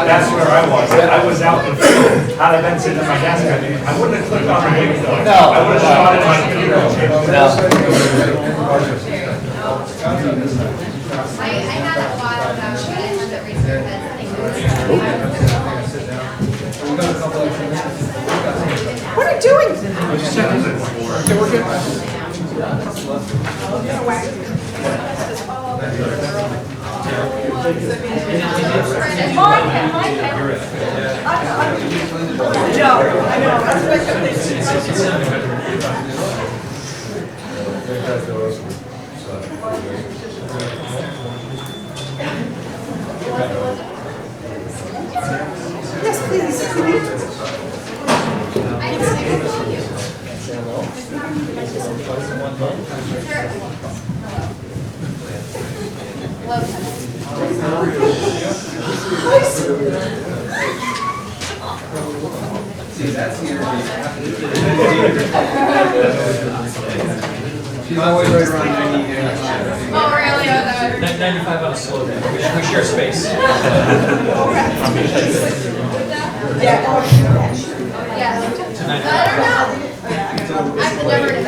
That's where I was. I was out in the field. Had I been sitting at my desk, I wouldn't have clicked on the link though. No. I would have shot it my computer. I had a while ago, but I had the research What are you doing? Okay, we're good. Yes, please. See, that's the energy. She's always right around 90. Oh, really? 95 on a slow day. We share space. Yeah. I don't know. I've never done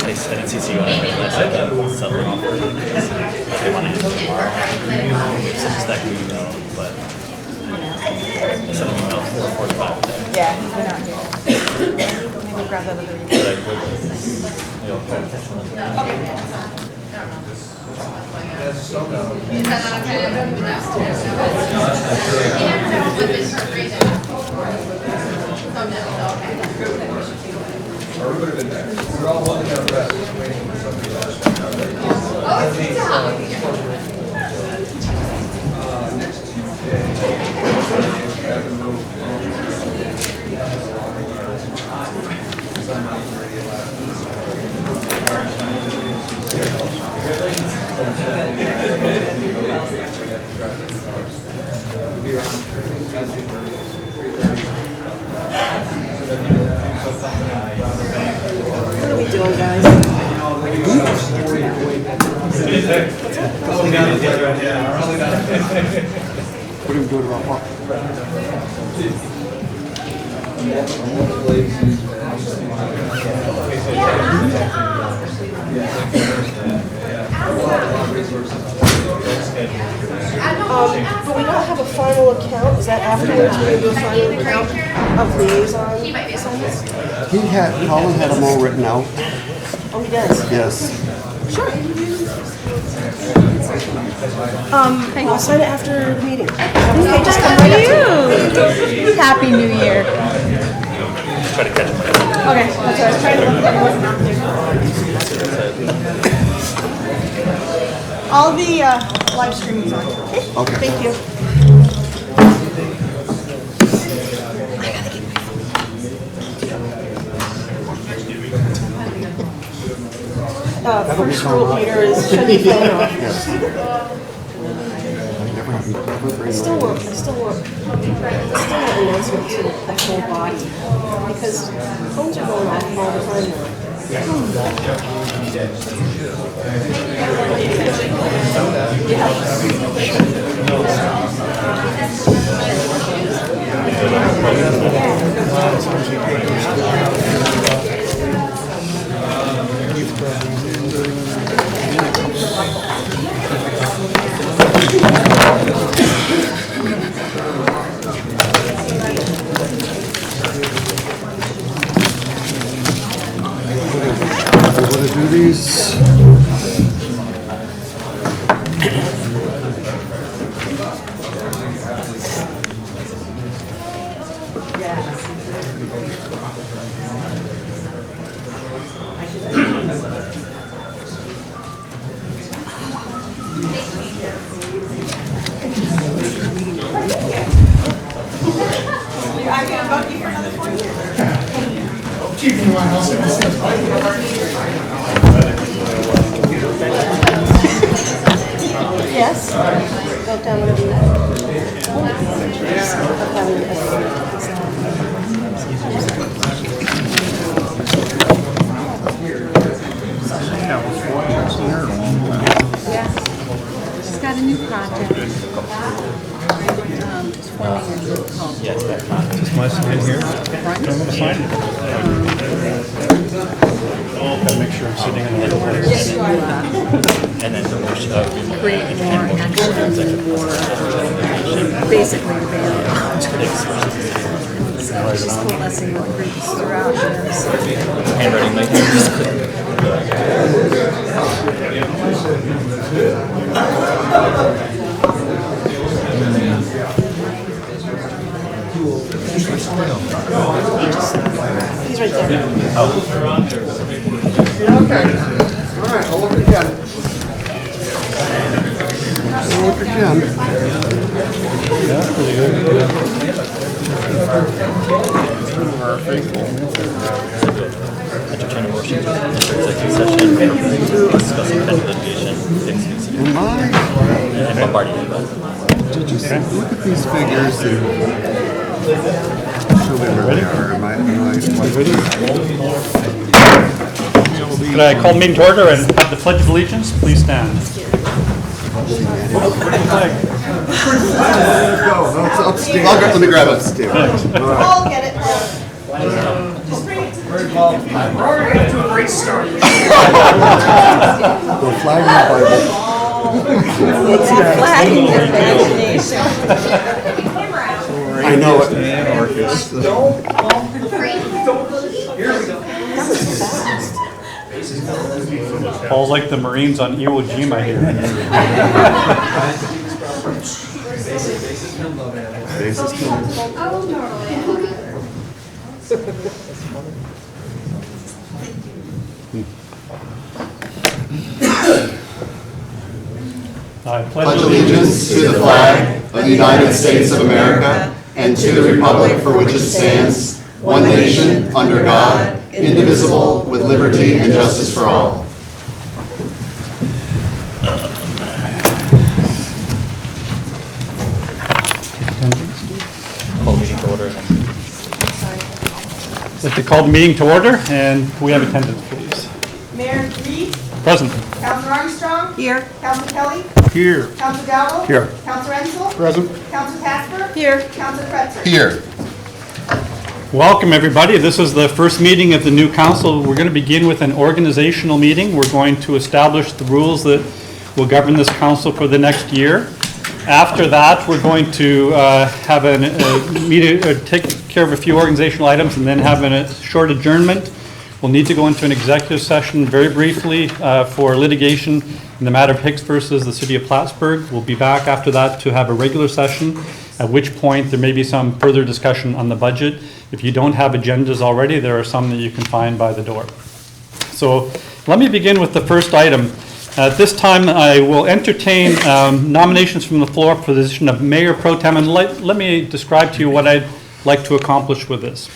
They said in CCU on it last second, settling off. They want to have some stack of email, but I sent an email 4:45. Yeah, he's been out here. Maybe grab that other We're all holding our breath, waiting for somebody else to come. Next Tuesday, have to move. What are we doing, guys? What are we doing about what? But we don't have a final account. Is that afterwards we're going to do a final account of liaison? Colin had them all written out. Oh, he does? Yes. Sure. I'll sign it after the meeting. Okay, just come right up. Happy New Year. Try to catch them. Okay, that's what I was trying to look at. It wasn't out there. All the live streaming's on. Okay. Thank you. First rule here is shut the phone off. Yes. Never bring Still work. Still an announcement to the whole body because phones are going off all the time now. able to do these. Yes? Go down whatever you She's got a new project. It's forming a group called. Yes, that kind. Is my sign here? I'm gonna sign it. Gotta make sure I'm sitting in the right place. And then the motion Create more action for basically the band. So she's coalescing the groups throughout there. So handwriting like just click. He's right there. Okay. All right, I'll look again. I'll look again. Yeah, pretty good. Entertain a motion to enter executive session discussing pending litigation, excuse me, Am I? and bombarding you, but Did you see? Look at these figures and show me where they are. Am I? Could I call the meeting to order and have the Pledge of Allegiance? Please stand. Upstairs. Let me grab it. Upstairs. I'll get it. We're already got to a great start. The flag and the Bible. Flag in your imagination. I know it. Paul's like the Marines on Iwo Jima here. Basis killing. I Pledge allegiance to the flag of the United States of America and to the republic for which it stands, one nation, under God, indivisible, with liberty and justice for all. call meeting to order. I'd like to call the meeting to order, and we have attendance, please. Mayor Reed, Present. Councilor Armstrong, Here. Councilor Kelly, Here. Councilor Dowell, Here. Councilor Enzel, Present. Councilor Casper, Here. Councilor Kretzer. Here. Welcome, everybody. This is the first meeting of the new council. We're going to begin with an organizational meeting. We're going to establish the rules that will govern this council for the next year. After that, we're going to have a meeting, take care of a few organizational items, and then have a short adjournment. We'll need to go into an executive session very briefly for litigation in the matter of Hicks versus the City of Plattsburgh. We'll be back after that to have a regular session, at which point there may be some further discussion on the budget. If you don't have agendas already, there are some that you can find by the door. So let me begin with the first item. At this time, I will entertain nominations from the floor for the position of Mayor Pro Tem, and let me describe to you what I'd like to accomplish with this.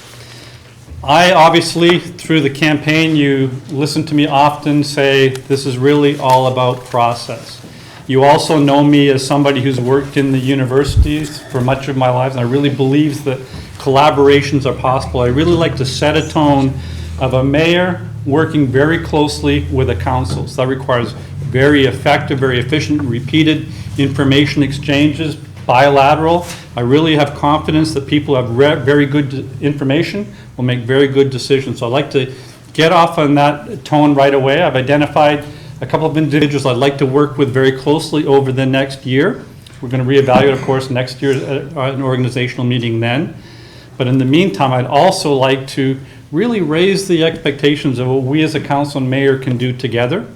I obviously, through the campaign, you listen to me often say this is really all about process. You also know me as somebody who's worked in the universities for much of my life, and I really believe that collaborations are possible. I really like to set a tone of a mayor working very closely with a council. So that requires very effective, very efficient, repeated information exchanges, bilateral. I really have confidence that people have very good information, will make very good decisions. So I'd like to get off on that tone right away. I've identified a couple of individuals I'd like to work with very closely over the next year. We're going to reevaluate, of course, next year at an organizational meeting then. But in the meantime, I'd also like to really raise the expectations of what we as a council and mayor can do together.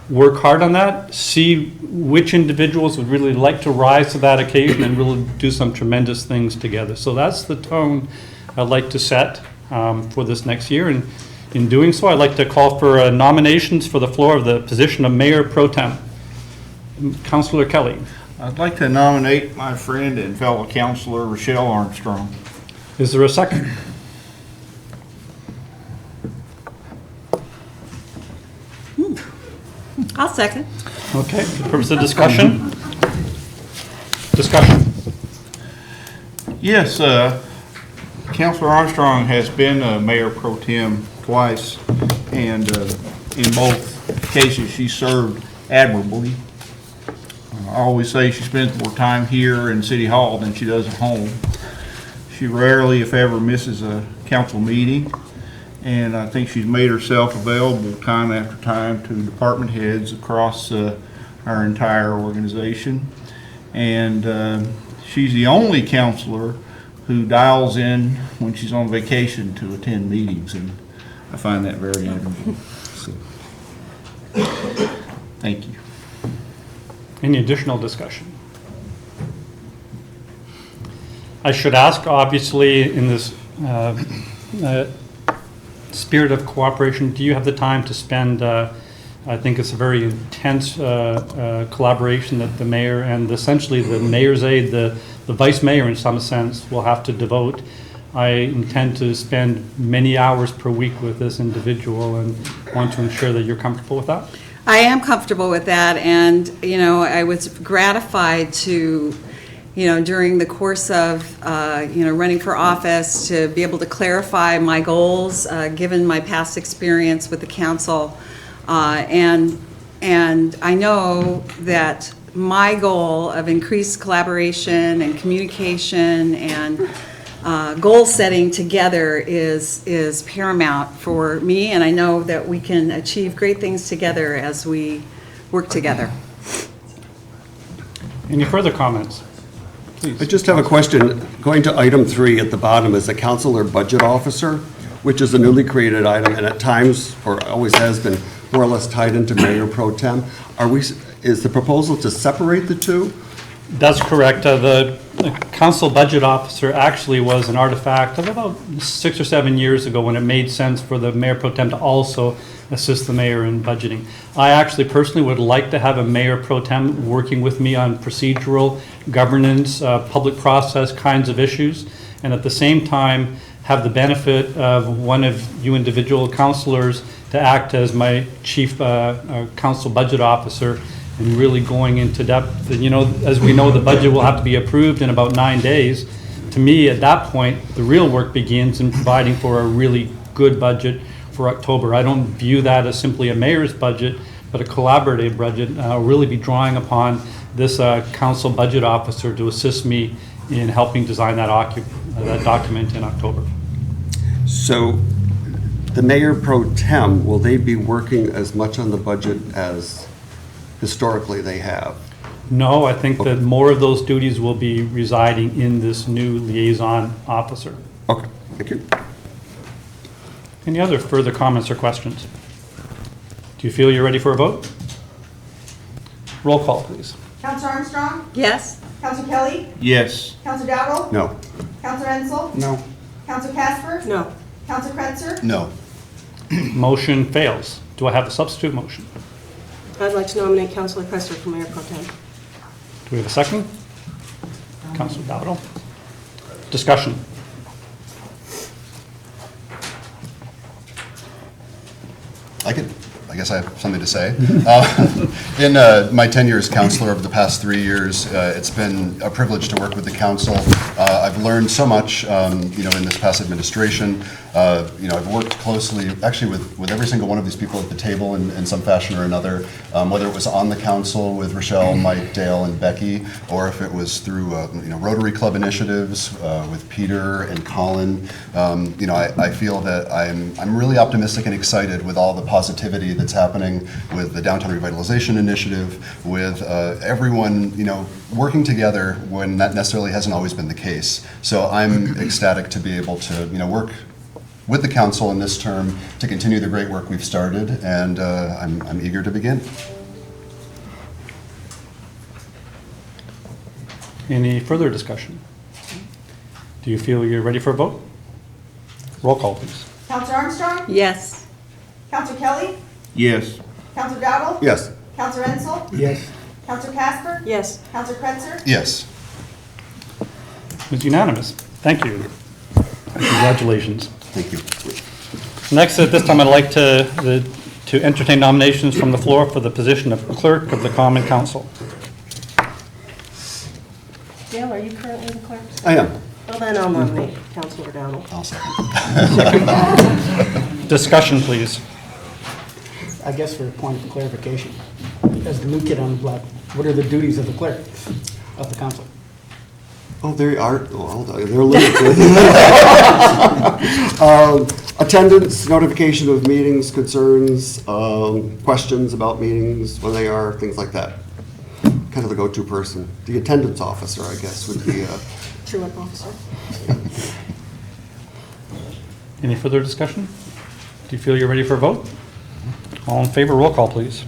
Work hard on that, see which individuals would really like to rise to that occasion and really do some tremendous things together. So that's the tone I'd like to set for this next year. And in doing so, I'd like to call for nominations for the floor of the position of Mayor Pro Tem. Councilor Kelly. I'd like to nominate my friend and fellow councilor Rochelle Armstrong. Is there a second? I'll second. Okay, for the purpose of discussion? Discussion. Yes, Councilor Armstrong has been Mayor Pro Tem twice, and in both cases, she served admirably. I always say she spends more time here in City Hall than she does at home. She rarely, if ever, misses a council meeting, and I think she's made herself available time after time to department heads across our entire organization. And she's the only counselor who dials in when she's on vacation to attend meetings, and I find that very admirable. So, thank you. Any additional discussion? I should ask, obviously, in this spirit of cooperation, do you have the time to spend, I think it's a very intense collaboration that the mayor and essentially the mayor's aide, the vice mayor in some sense, will have to devote. I intend to spend many hours per week with this individual and want to ensure that you're comfortable with that. I am comfortable with that, and, you know, I was gratified to, you know, during the course of, you know, running for office, to be able to clarify my goals, given my past experience with the council. And I know that my goal of increased collaboration and communication and goal setting together is paramount for me, and I know that we can achieve great things together as we work together. Any further comments? I just have a question. Going to item 3 at the bottom is the counselor budget officer, which is a newly created item and at times, or always has been, more or less tied into Mayor Pro Tem. Is the proposal to separate the two? That's correct. The council budget officer actually was an artifact of about 6 or 7 years ago when it made sense for the Mayor Pro Tem to also assist the mayor in budgeting. I actually personally would like to have a Mayor Pro Tem working with me on procedural, governance, public process kinds of issues, and at the same time have the benefit of one of you individual councilors to act as my chief council budget officer and really going into depth. You know, as we know, the budget will have to be approved in about 9 days. To me, at that point, the real work begins in providing for a really good budget for October. I don't view that as simply a mayor's budget, but a collaborative budget. I'll really be drawing upon this council budget officer to assist me in helping design that document in October. So the Mayor Pro Tem, will they be working as much on the budget as historically they have? No, I think that more of those duties will be residing in this new liaison officer. Okay, thank you. Any other further comments or questions? Do you feel you're ready for a vote? Roll call, please. Counselor Armstrong? Yes? Counselor Kelly? Yes. Counselor Dowdle? No. Counselor Ensel? No. Counselor Casper? No. Counselor Kretzer? No. Motion fails. Do I have a substitute motion? I'd like to nominate Councilor Kretzer for Mayor Pro Tem. Do we have a second? Councilor Dowdle. Discussion. I guess I have something to say. In my tenure as counselor over the past 3 years, it's been a privilege to work with the council. I've learned so much, you know, in this past administration. You know, I've worked closely, actually, with every single one of these people at the table in some fashion or another, whether it was on the council with Rochelle, Mike, Dale, and Becky, or if it was through, you know, Rotary Club initiatives with Peter and Colin. You know, I feel that I'm really optimistic and excited with all the positivity that's happening with the Downtown Revitalization Initiative, with everyone, you know, working together when that necessarily hasn't always been the case. So I'm ecstatic to be able to, you know, work with the council in this term to continue the great work we've started, and I'm eager to begin. Any further discussion? Do you feel you're ready for a vote? Roll call, please. Counselor Armstrong? Yes. Counselor Kelly? Yes. Counselor Dowdle? Yes. Counselor Ensel? Yes. Counselor Casper? Yes. Counselor Kretzer? Yes. It's unanimous. Thank you. Congratulations. Thank you. Next, at this time, I'd like to entertain nominations from the floor for the position of clerk of the Common Council. Dale, are you currently the clerk? I am. Well, then I'll nominate Counselor Dowdle. I'll second. Discussion, please. I guess for a point of clarification, as the new kid on the block, what are the duties of the clerk of the council? Oh, they are, well, they're limited. Attendance, notification of meetings, concerns, questions about meetings, when they are, things like that. Kind of the go-to person. The attendance officer, I guess, would be Truant officer. Any further discussion? Do you feel you're ready for a vote? All in favor, roll call, please.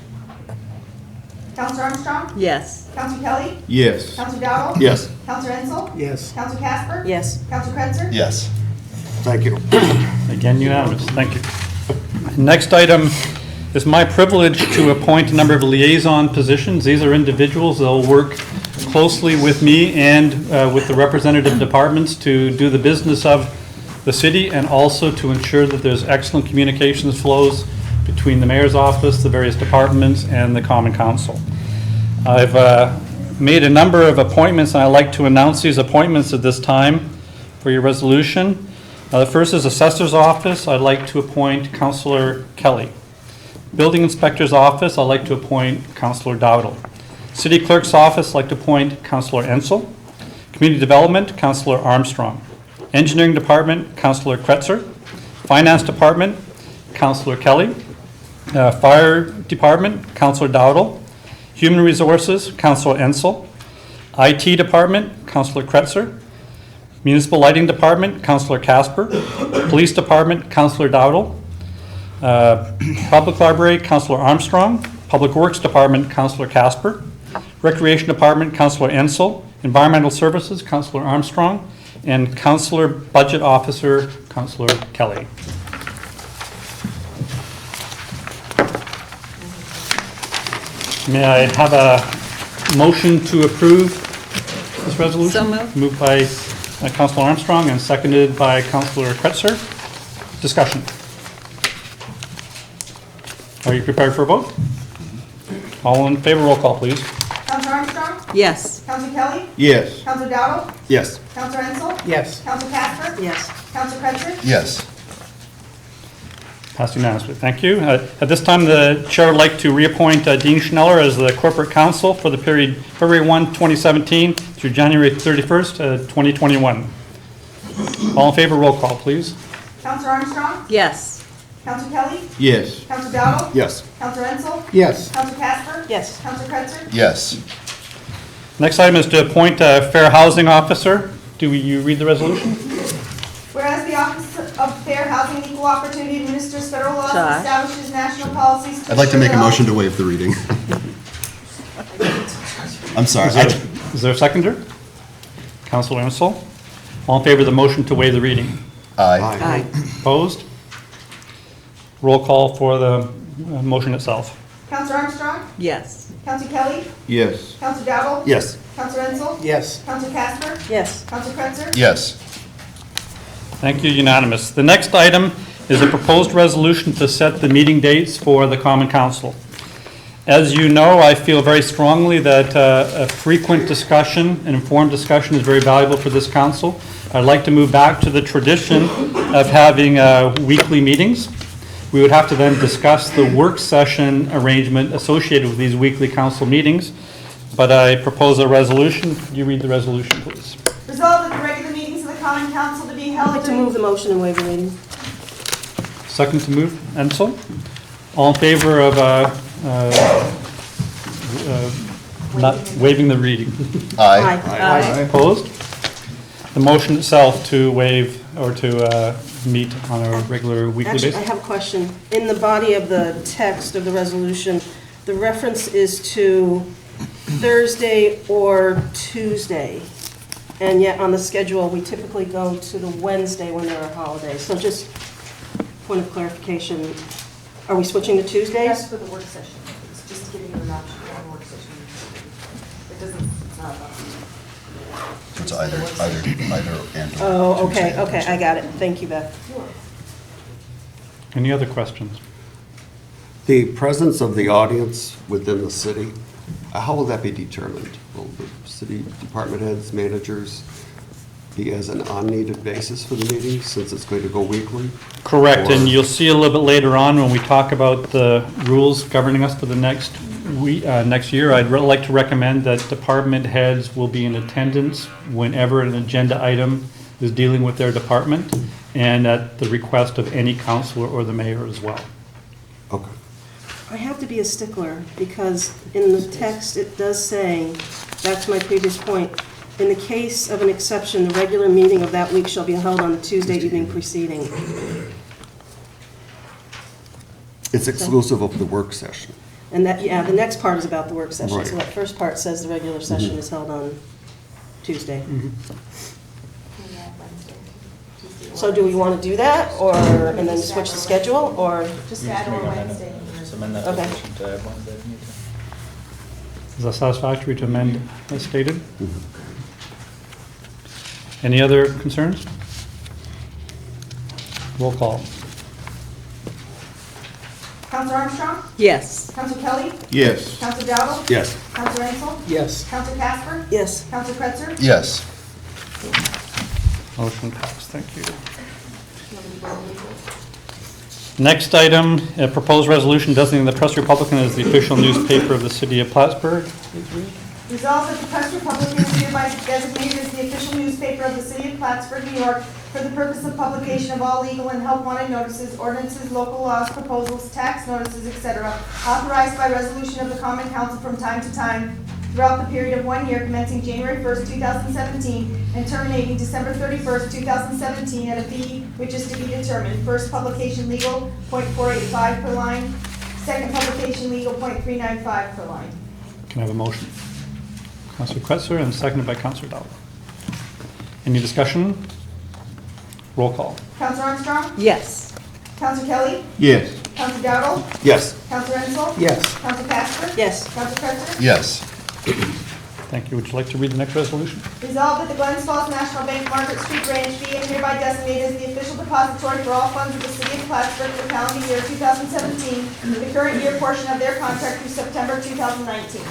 Counselor Armstrong? Yes. Counselor Kelly? Yes. Counselor Dowdle? Yes. Counselor Ensel? Yes. Counselor Casper? Yes. Counselor Kretzer? Yes. Thank you. Again, unanimous. Thank you. Next item is my privilege to appoint a number of liaison positions. These are individuals that will work closely with me and with the representative departments to do the business of the city, and also to ensure that there's excellent communications flows between the mayor's office, the various departments, and the Common Council. I've made a number of appointments, and I'd like to announce these appointments at this time for your resolution. The first is Assessor's Office. I'd like to appoint Councillor Kelly. Building Inspector's Office, I'd like to appoint Councillor Dowdle. City Clerk's Office, I'd like to appoint Councillor Ensel. Community Development, Councillor Armstrong. Engineering Department, Councillor Kretzer. Finance Department, Councillor Kelly. Fire Department, Councillor Dowdle. Human Resources, Councillor Ensel. IT Department, Councillor Kretzer. Municipal Lighting Department, Councillor Casper. Police Department, Councillor Dowdle. Public Library, Councillor Armstrong. Public Works Department, Councillor Casper. Recreation Department, Councillor Ensel. Environmental Services, Councillor Armstrong. And Councillor Budget Officer, Councillor Kelly. May I have a motion to approve this resolution? So moved. Moved by Councillor Armstrong and seconded by Councillor Kretzer. Discussion. Are you prepared for a vote? All in favor, roll call, please. Counselor Armstrong? Yes. Counselor Kelly? Yes. Counselor Dowdle? Yes. Counselor Ensel? Yes. Counselor Casper? Yes. Counselor Kretzer? Yes. Passed unanimously. Thank you. At this time, the chair would like to reappoint Dean Schneller as the corporate counsel for the period February 1, 2017 through January 31st, 2021. All in favor, roll call, please. Counselor Armstrong? Yes. Counselor Kelly? Yes. Counselor Dowdle? Yes. Counselor Ensel? Yes. Counselor Casper? Yes. Counselor Kretzer? Yes. Next item is to appoint a fair housing officer. Do you read the resolution? Whereas the Office of Fair Housing and Equal Opportunity administers federal laws and Josh. establishes national policies. I'd like to make a motion to waive the reading. I'm sorry. Is there a seconder? Councilor Ensel. All in favor of the motion to waive the reading? Aye. Aye. Opposed? Roll call for the motion itself. Counselor Armstrong? Yes. Counselor Kelly? Yes. Counselor Dowdle? Yes. Counselor Ensel? Yes. Counselor Casper? Yes. Counselor Kretzer? Yes. Thank you, unanimous. The next item is a proposed resolution to set the meeting dates for the Common Council. As you know, I feel very strongly that a frequent discussion, an informed discussion, is very valuable for this council. I'd like to move back to the tradition of having weekly meetings. We would have to then discuss the work session arrangement associated with these weekly council meetings, but I propose a resolution. Could you read the resolution, please? Resolved that the regular meetings of the Common Council to be I'd held like to during... move the motion and waive the reading. Second to move, Ensel. All in favor of not waiving the reading? Aye. Aye. Opposed? the motion itself to waive or to meet on a regular weekly Actually, basis? I have a question. In the body of the text of the resolution, the reference is to Thursday or Tuesday. And yet on the schedule, we typically go to the Wednesday when there are holidays. So just point of clarification, are we switching to That's Tuesdays? for the work session. It's just giving you an option for work session. It doesn't, it's not about. It's either and. Oh, okay, I got it. Thank you, Beth. Any other questions? The presence of the audience within the city, how will that be determined? Will the city department heads, managers be as an on-needed basis for the meeting, since it's going to go weekly? Correct, and Or- you'll see a little bit later on when we talk about the rules governing us for the next year. I'd really like to recommend that department heads will be in attendance whenever an agenda item is dealing with their department, and at the request of any councilor or the mayor as well. Okay. I have to be a stickler because in the text, it does say, back to my previous point, in the case of an exception, the regular meeting of that week shall be held on the Tuesday evening preceding. It's exclusive of the work session. And that, yeah, the next part is about the work session. Right. So that first part says the regular session is held on Tuesday. So do we want to do that, or, and then switch the schedule, or? Just add on Wednesday. Just amend that Okay. resolution to add Wednesday if you need to. Is that satisfactory to amend as stated? Any other concerns? Roll call. Counselor Armstrong? Yes. Counselor Kelly? Yes. Counselor Dowdle? Yes. Counselor Ansel? Yes. Counselor Casper? Yes. Counselor Kretzer? Yes. Motion passed, thank you. Next item, a proposed resolution designating the Press Republican as the official newspaper of the city of Plattsburgh. Resolved that the Press Republican is hereby designated as the official newspaper of the city of Plattsburgh, New York, for the purpose of publication of all legal and health wanted notices, ordinances, local laws, proposals, tax notices, etc., authorized by resolution of the Common Council from time to time throughout the period of 1 year commencing January 1st, 2017, and terminating December 31st, 2017, at a fee which is to be determined. First publication legal, .485 per line. Second publication legal, .395 per line. Can I have a motion? Councilor Kretzer and seconded by Councilor Dowdle. Any discussion? Roll call. Counselor Armstrong? Yes. Counselor Kelly? Yes. Counselor Dowdle? Yes. Counselor Ansel? Yes. Counselor Casper? Yes. Counselor Kretzer? Yes. Thank you. Would you like to read the next resolution? Resolved that the Glens Falls National Bank Margaret Street branch be and hereby designated as the official depository for all funds of the city of Plattsburgh for calendar year 2017, the current year portion of their contract through September 2019.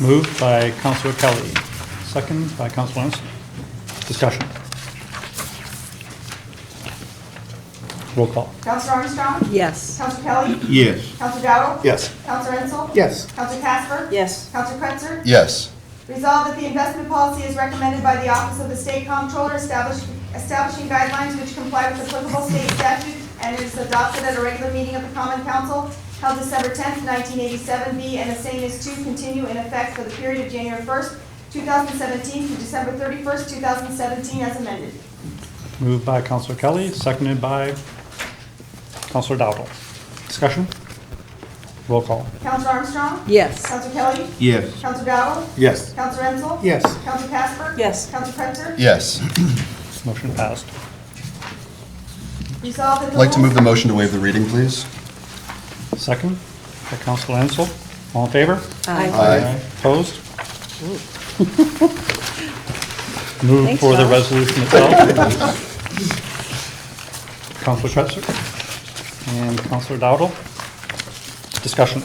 Moved by Councilor Kelly, second by Councilor Ansel. Discussion. Roll call. Counselor Armstrong? Yes. Counselor Kelly? Yes. Counselor Dowdle? Yes. Counselor Ansel? Yes. Counselor Casper? Yes. Counselor Kretzer? Yes. Resolved that the investment policy is recommended by the Office of the State Comptroller establishing guidelines which comply with applicable state statute and is adopted at a regular meeting of the Common Council held December 10th, 1987, B, and the same is to continue in effect for the period of January 1st, 2017 to December 31st, 2017 as amended. Moved by Councilor Kelly, seconded by Councilor Dowdle. Discussion? Roll call. Counselor Armstrong? Yes. Counselor Kelly? Yes. Counselor Dowdle? Yes. Counselor Ansel? Yes. Counselor Casper? Yes. Counselor Kretzer? Yes. Motion passed. Resolved that I'd the like to move the rules- motion to waive the reading, please. Second by Councilor Ansel. All in favor? Aye. Opposed? Move Thanks, for the Josh. resolution itself. Councilor Kretzer and Councilor Dowdle. Discussion.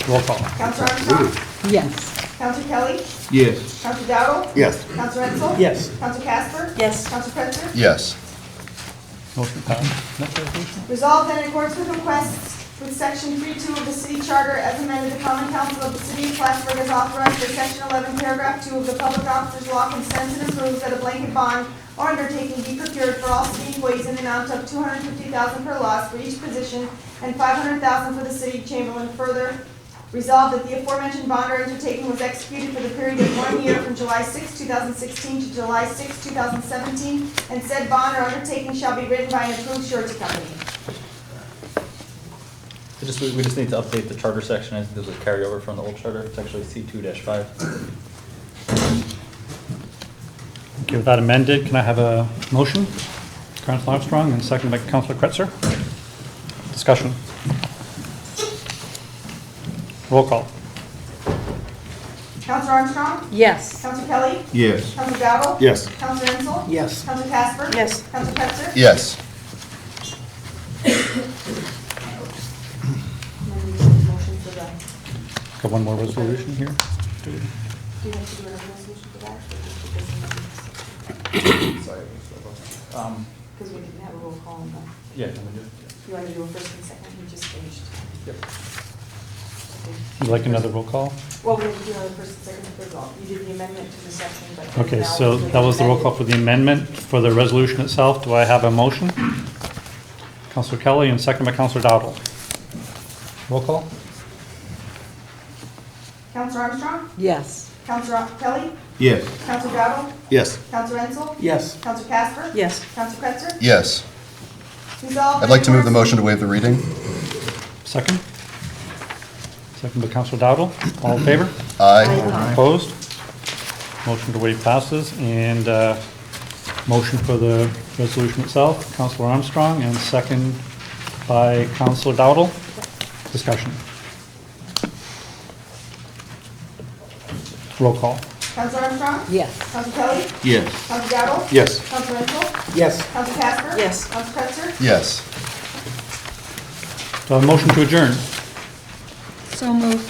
Roll call. Counselor Armstrong? Yes. Counselor Kelly? Yes. Counselor Dowdle? Yes. Counselor Ansel? Yes. Counselor Casper? Yes. Counselor Kretzer? Yes. Motion passed. Next resolution. Resolved that in accordance with requests with section 3.2 of the city charter as amended, the common council of the city of Plattsburgh has authorized that section 11, paragraph 2 of the public officers law consents and approves that a blanket bond or undertaking be procured for all city employees in the amount of $250,000 per loss for each position and $500,000 for the city chamberlain. Further, Resolved that the aforementioned bond or undertaking was executed for the period of 1 year from July 6, 2016 to July 6, 2017, and said bond or undertaking shall be written by an approved surety company. We just need to update the charter section. I think there's a carryover from the old charter. It's actually C2-5. Okay, with that amended, can I have a motion? Councilor Armstrong and second by Councilor Kretzer. Discussion. Roll call. Counselor Armstrong? Yes. Counselor Kelly? Yes. Counselor Dowdle? Yes. Counselor Ensel? Yes. Counselor Casper? Yes. Counselor Kretzer? Yes. Motion for the, Got one more resolution here. do you have to do another resolution for that? Because we didn't have a roll call on that. Yeah, can we do it? You want to do a first and second? We just finished. Yep. Would you like another roll call? Well, we didn't do another first and second for the, you did the amendment to the section, but. Okay, now so we're doing that was the roll call amendment. for the amendment. For the resolution itself, do I have a motion? Councilor Kelly and second by Councilor Dowdle. Roll call? Counselor Armstrong? Yes. Counselor Kelly? Yes. Counselor Dowdle? Yes. Counselor Ensel? Yes. Counselor Casper? Yes. Counselor Kretzer? Yes. Resolved. I'd like to move the motion to waive the reading. Second? Second by Councilor Dowdle. All in favor? Aye. Opposed? Motion to waive passes. And motion for the resolution itself, Councilor Armstrong, and second by Councilor Dowdle. Discussion. Roll call. Counselor Armstrong? Yes. Counselor Kelly? Yes. Counselor Dowdle? Yes. Counselor Ensel? Yes. Counselor Casper? Yes. Counselor Kretzer? Yes. Do I have a motion to adjourn? So moved.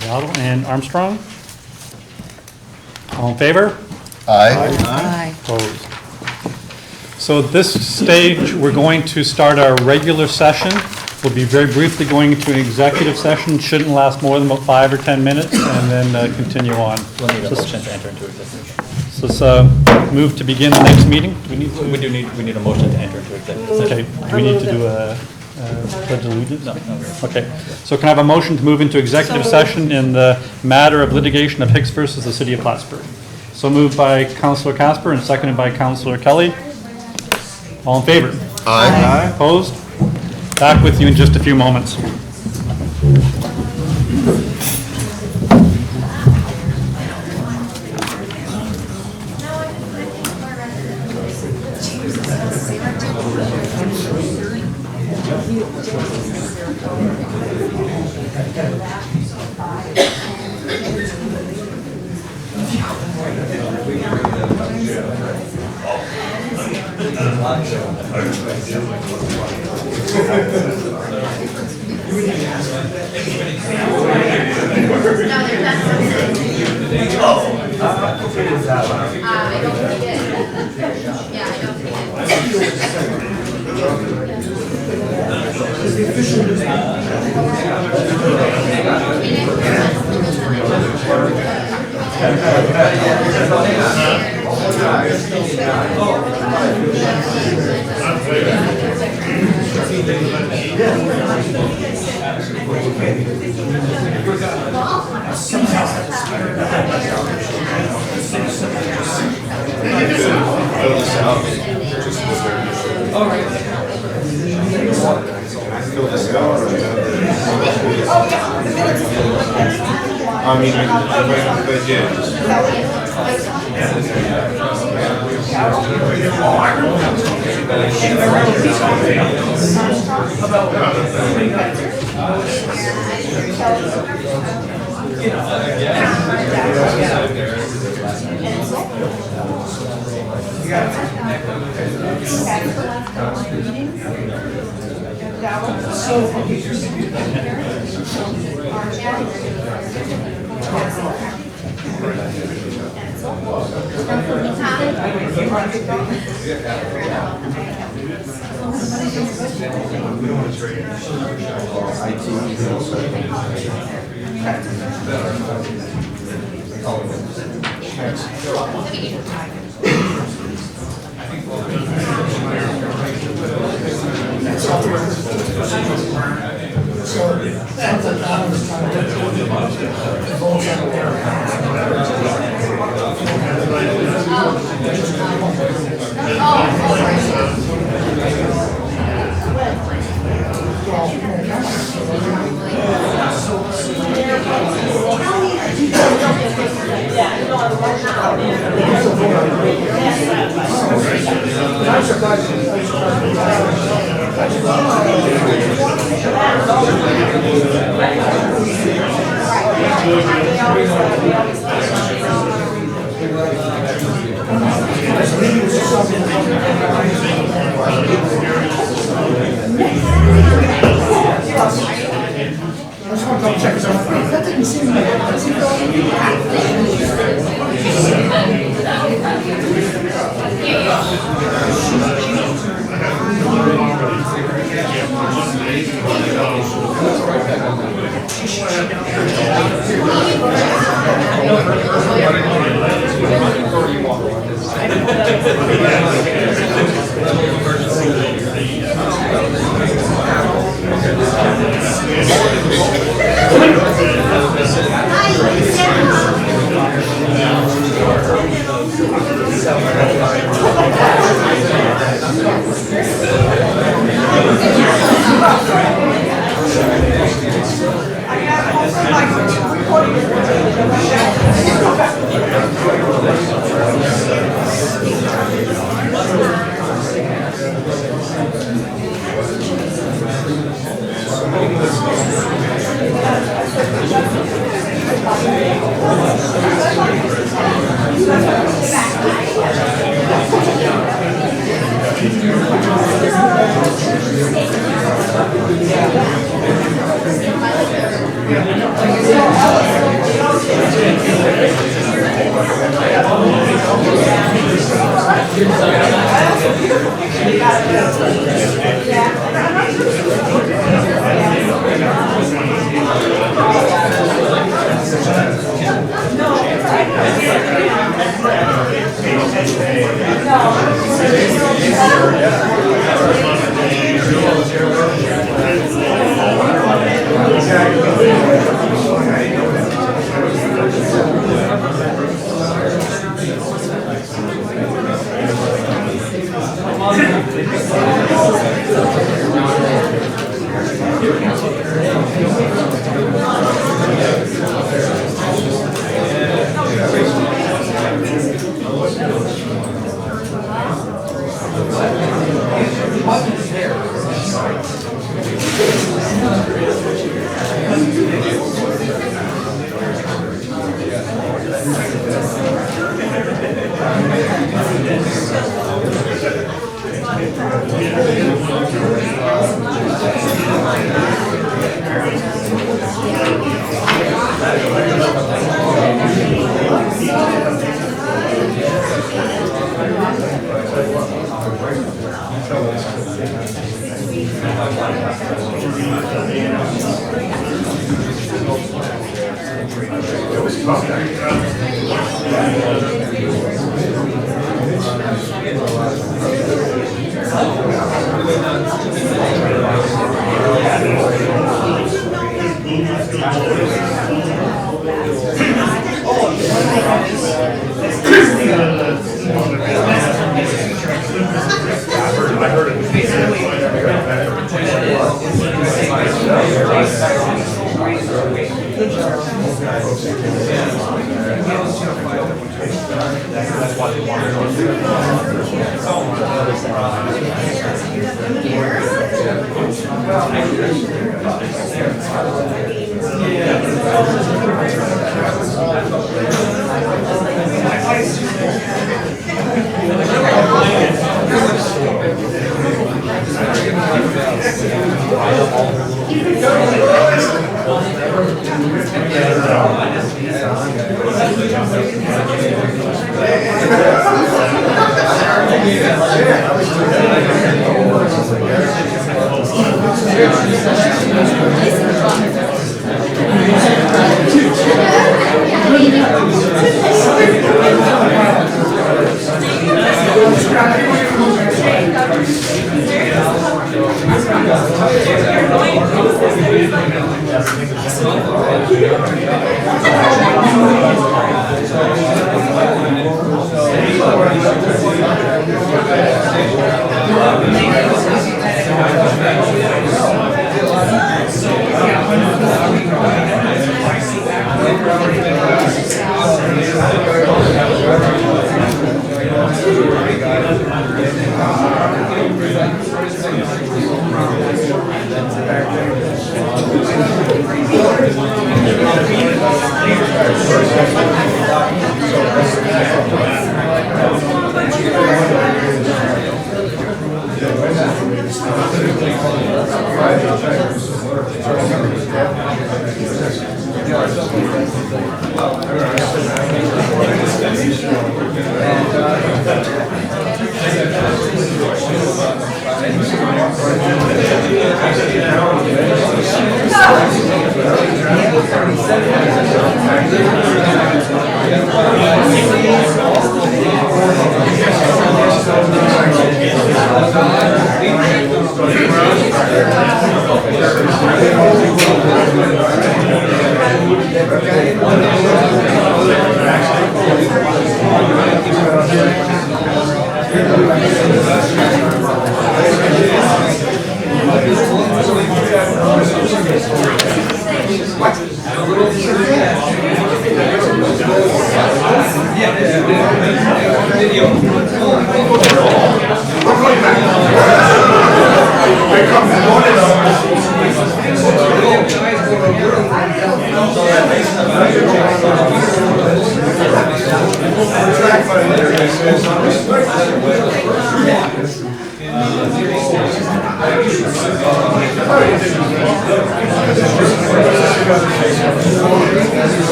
Dowdle and Armstrong. All in favor? Aye. Aye. Opposed. So at this stage, we're going to start our regular session. We'll be very briefly going into an executive session, shouldn't last more than about 5 or 10 minutes, and then continue on. We'll need a motion to enter into executive. So let's move to begin the next meeting. Do we need to? We need a motion to enter into executive session. Okay, do we need to do a pledge of allegiance? No. Okay, so can I have a motion to move into executive session in the matter of litigation of Hicks versus the City of Plattsburgh? So moved by Councilor Casper and seconded by Councilor Kelly. All in favor? Aye. Opposed? Back with you in just a few moments. I don't think it is. Yeah, I don't think it is. So,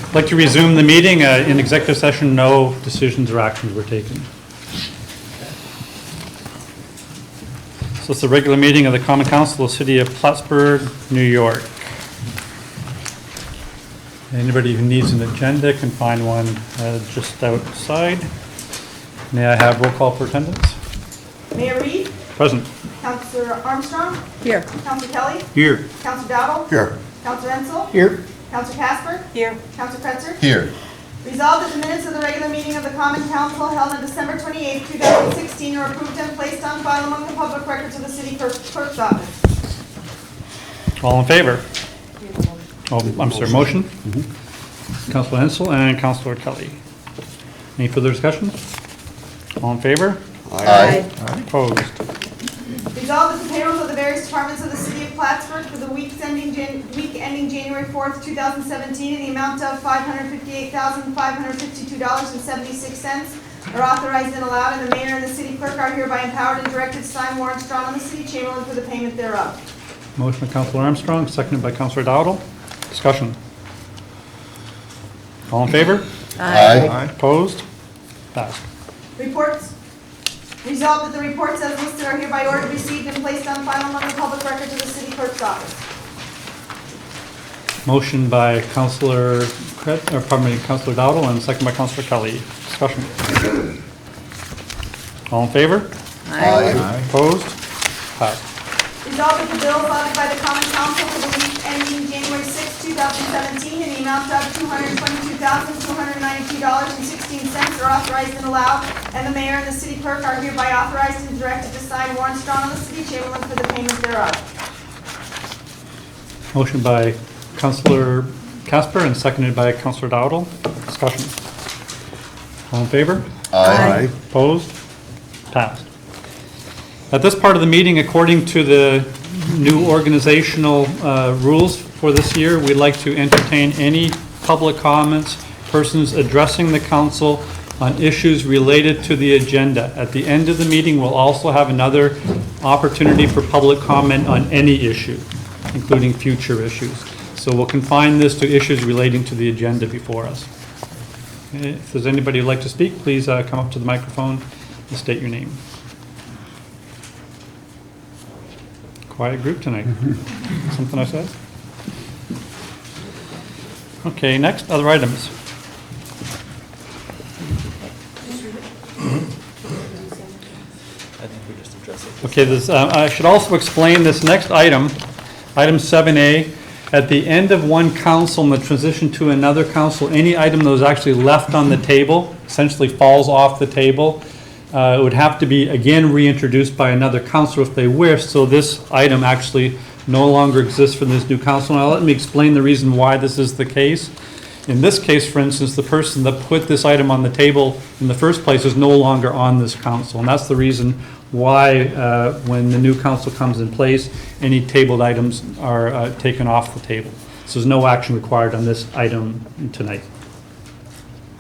I'd like to resume the meeting. In executive session, no decisions or actions were taken. So it's the regular meeting of the Common Council of the City of Plattsburgh, New York. Anybody who needs an agenda can find one just outside. May I have roll call for attendance? Mayor Reed? Present. Councilor Armstrong? Here. Councilor Kelly? Here. Councilor Dowdle? Here. Councilor Ensel? Here. Councilor Casper? Here. Councilor Kretzer? Here. Resolved that the minutes of the regular meeting of the Common Council held on December 28, 2016 are approved and placed on file among the public records of the city clerk's office. All in favor? Oh, I'm sorry, motion? Councilor Hensel and Councilor Kelly. Any further discussion? All in favor? Aye. Opposed? Resolved that the payrolls of the various departments of the city of Plattsburgh for the week ending January 4th, 2017, in the amount of $558,552.76 are authorized and allowed, and the mayor and the city clerk are hereby empowered and directed to sign warrants drawn on the city chamberlain for the payment thereof. Motion by Counselor Armstrong, seconded by Counselor Dowdle. Discussion. All in favor? Aye. Opposed? Passed. Reports. Resolved that the reports as listed are hereby ordered, received, and placed on file among the public records of the city clerk's office. Motion by Counselor Counselor Dowdle and second by Counselor Kelly. Discussion. All in favor? Aye. Opposed? Passed. Resolved that the bills lodged by the common council for the week ending January 6, 2017, in the amount of $222,292.16 are authorized and allowed, and the mayor and the city clerk are hereby authorized and directed to sign warrants drawn on the city chamberlain for the payment thereof. Motion by Counselor Casper and seconded by Counselor Dowdle. Discussion. All in favor? Aye. Opposed? Passed. At this part of the meeting, according to the new organizational rules for this year, we'd like to entertain any public comments, persons addressing the council on issues related to the agenda. At the end of the meeting, we'll also have another opportunity for public comment on any issue, including future issues. So we'll confine this to issues relating to the agenda before us. If there's anybody who'd like to speak, please come up to the microphone and state your name. Quiet group tonight. Something I said? Okay, next, other items. I think we just address it. Okay, this, I should also explain this next item, item 7A. At the end of one council and the transition to another council, any item that was actually left on the table essentially falls off the table. It would have to be again reintroduced by another council if they wish, so this item actually no longer exists for this new council. Now let me explain the reason why this is the case. In this case, for instance, the person that put this item on the table in the first place is no longer on this council, and that's the reason why when the new council comes in place, any tabled items are taken off the table. So there's no action required on this item tonight.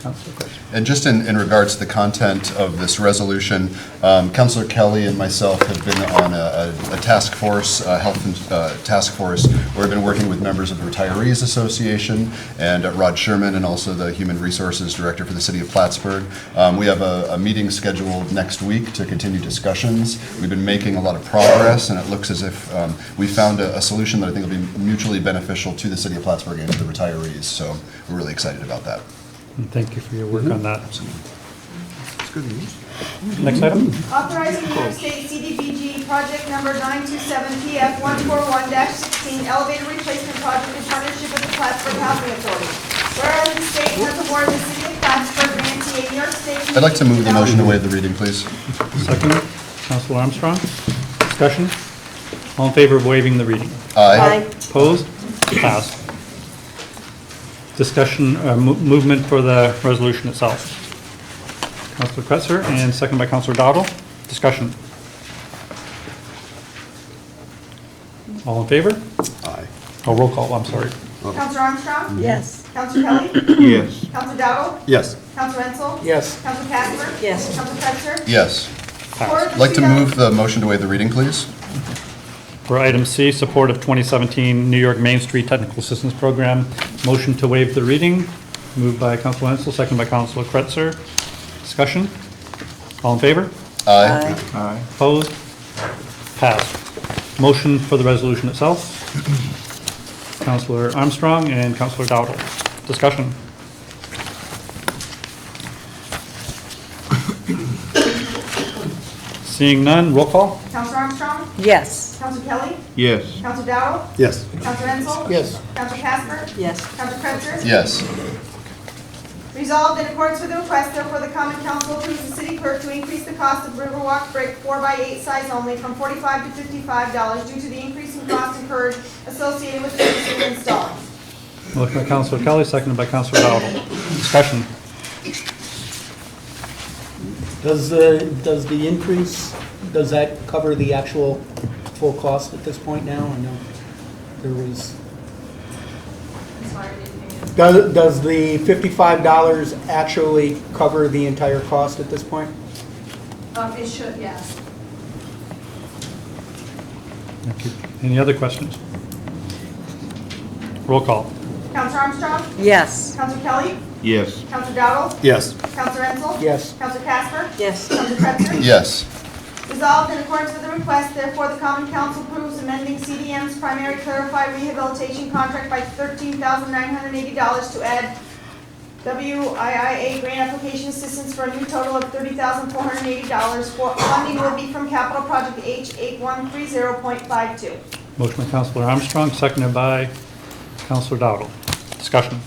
Councilor, question. And just in regards to the content of this resolution, Councilor Kelly and myself have been on a task force, health task force, where we've been working with members of the Retirees Association and Rod Sherman, and also the Human Resources Director for the City of Plattsburgh. We have a meeting scheduled next week to continue discussions. We've been making a lot of progress, and it looks as if we found a solution that I think will be mutually beneficial to the City of Plattsburgh and to the retirees. So we're really excited about that. And thank you for your work on that. It's good news. Next item? Authorizing New York State CDBG project number 927PF141-16 elevator replacement project in partnership with the Plattsburgh Housing Authority. Whereas the state has awarded the city of Plattsburgh grantee a New York State. I'd like to move the motion to waive the reading, please. Second, Councilor Armstrong. Discussion? All in favor of waiving the reading? Aye. Opposed? Passed. Discussion, movement for the resolution itself. Councilor Kretzer and second by Councilor Dowdle. Discussion. All in favor? Aye. Oh, roll call, I'm sorry. Counselor Armstrong? Yes. Counselor Kelly? Yes. Counselor Dowdle? Yes. Counselor Ensel? Yes. Counselor Casper? Yes. Counselor Kretzer? Yes. Support I'd like to move the motion to waive the reading, please. For item C, support of 2017 New York Main Street Technical Assistance Program. Motion to waive the reading. Moved by Councilor Ensel, second by Councilor Kretzer. Discussion? All in favor? Aye. Aye. Opposed? Passed. Motion for the resolution itself. Councilor Armstrong and Councilor Dowdle. Discussion? Seeing none, roll call? Counselor Armstrong? Yes. Counselor Kelly? Yes. Counselor Dowdle? Yes. Counselor Ensel? Yes. Counselor Casper? Yes. Counselor Kretzer? Yes. Resolved in accordance with the request, therefore the common council approves the city clerk to increase the cost of Riverwalk brick 4x8 size only from $45 to $55 due to the increase in cost incurred associated with purchasing and installing. Motion by Councilor Kelly, seconded by Councilor Dowdle. Discussion? Does the increase does that cover the actual full cost at this point now? I know there was, Sorry, I didn't hear you. does the $55 actually cover the entire cost at this point? It should, yes. Thank you. Any other questions? Roll call. Counselor Armstrong? Yes. Counselor Kelly? Yes. Counselor Dowdle? Yes. Counselor Enzel? Yes. Counselor Casper? Yes. Counselor Kretzer? Yes. Resolved in accordance with the request, therefore the Common Council approves amending CDM's primary clarify rehabilitation contract by $13,980 to add WIIA grant application assistance for a new total of $30,480. Funding will be from capital project H8130.52. Motion by Councilor Armstrong, seconded by Councilor Dowdle. Discussion.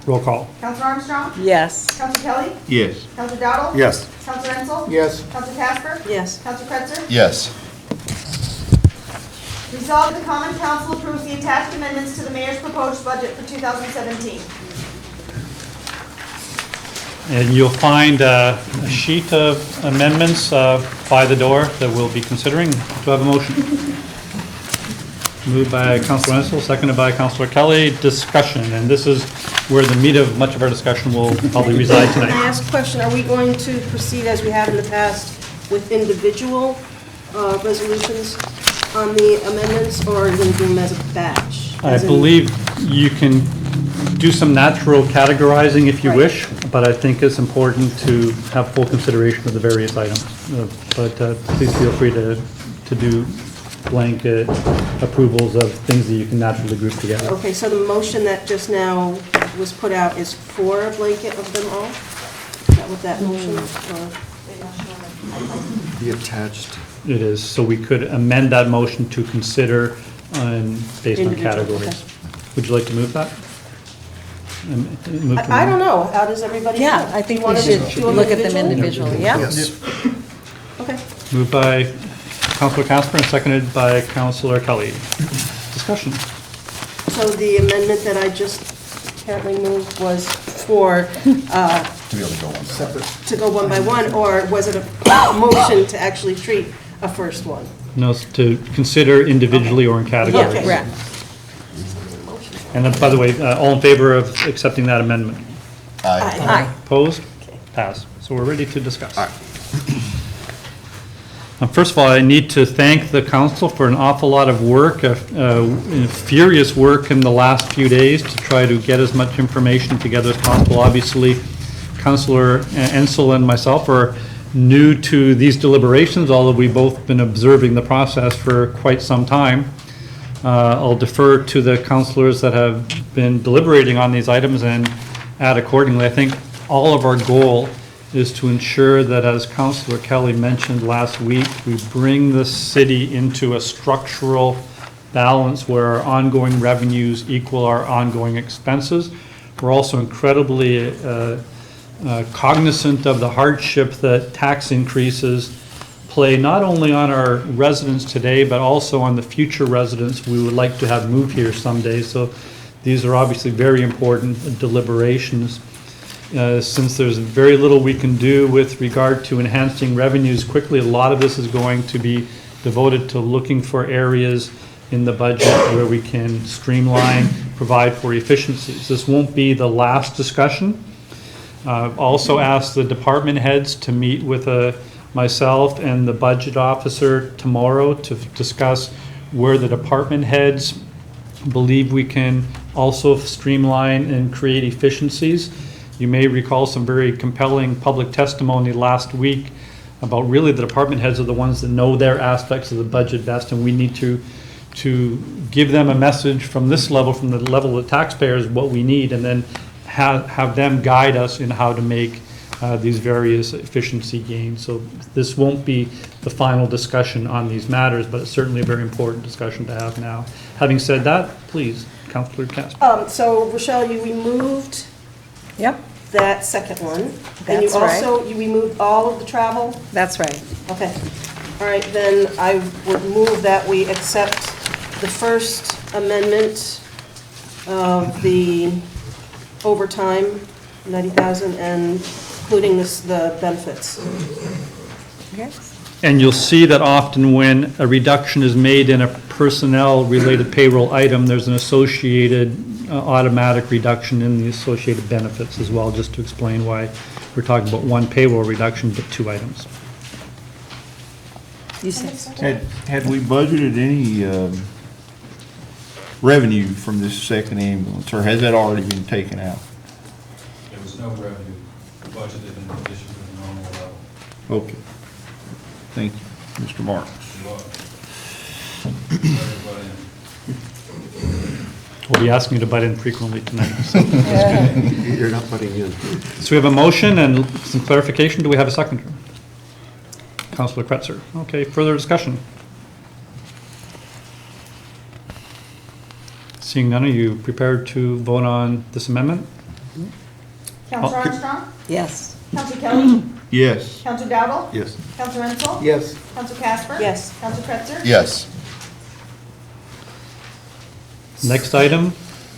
Roll call. Counselor Armstrong? Yes. Counselor Kelly? Yes. Counselor Dowdle? Yes. Counselor Enzel? Yes. Counselor Casper? Yes. Counselor Kretzer? Yes. Resolved, the Common Council approves the attached amendments to the mayor's proposed budget for 2017. And you'll find a sheet of amendments by the door that we'll be considering. Do I have a motion? Moved by Councilor Ensel, seconded by Councilor Kelly. Discussion, and this is where the meat of much of our discussion will probably reside Can I tonight. ask a question? Are we going to proceed as we have in the past with individual resolutions on the amendments, or are you going to do them as a batch? I As in- believe you can do some natural categorizing if you Right. wish, but I think it's important to have full consideration of the various items. But please feel free to do blanket approvals of things that you can naturally group together. Okay, so the motion that just now was put out is for a blanket of them all? Is that what that motion is? The attached. It is, so we could amend that motion to consider based on Individual, categories. okay. Would you like to move that? Move to I don't know. How does everybody feel? Yeah, I think Do you we wanna should do them look at them individually, yeah. Yes. Okay. Moved by Councilor Casper and seconded by Councilor Kelly. Discussion. So the amendment that I just apparently moved was for, To be able to go on. to go one by one, or was it a motion to actually treat a first one? No, it's to consider individually or in categories. Okay. Correct. And then, by the way, all in favor of accepting that amendment? Aye. Aye. Opposed? Pass. So we're ready to discuss. First of all, I need to thank the council for an awful lot of work, furious work in the last few days to try to get as much information together as possible. Obviously, Councilor Ensel and myself are new to these deliberations, although we've both been observing the process for quite some time. I'll defer to the councilors that have been deliberating on these items and add accordingly. I think all of our goal is to ensure that, as Councilor Kelly mentioned last week, we bring the city into a structural balance where our ongoing revenues equal our ongoing expenses. We're also incredibly cognizant of the hardship that tax increases play not only on our residents today, but also on the future residents we would like to have move here someday. So these are obviously very important deliberations. Since there's very little we can do with regard to enhancing revenues quickly, a lot of this is going to be devoted to looking for areas in the budget where we can streamline, provide for efficiencies. This won't be the last discussion. I've also asked the department heads to meet with myself and the budget officer tomorrow to discuss where the department heads believe we can also streamline and create efficiencies. You may recall some very compelling public testimony last week about really the department heads are the ones that know their aspects of the budget best, and we need to give them a message from this level, from the level of taxpayers, what we need, and then have them guide us in how to make these various efficiency gains. So this won't be the final discussion on these matters, but it's certainly a very important discussion to have now. Having said that, please, Councilor Casper. So Rochelle, you removed Yep, that second one. And you That's right. also, you removed all of the travel? that's right. Okay. All right, then I would move that we accept the first amendment of the overtime, 90,000, and including the benefits. Okay. And you'll see that often when a reduction is made in a personnel-related payroll item, there's an associated automatic reduction in the associated benefits as well, just to explain why we're talking about one payroll reduction, but two items. You said. Had we budgeted any revenue from this second ambulance, or has that already been taken out? There was no revenue budgeted in addition to the normal level. Okay. Thank you, Mr. Marks. We'll be asking you to butt in frequently tonight. So. You're not butting in. So we have a motion and some clarification. Do we have a seconder? Councilor Kretzer. Okay, further discussion? Seeing none, are you prepared to vote on this amendment? Counselor Armstrong? Yes. Counselor Kelly? Yes. Counselor Dowdle? Yes. Counselor Ensel? Yes. Counselor Casper? Yes. Counselor Kretzer? Yes. Next item,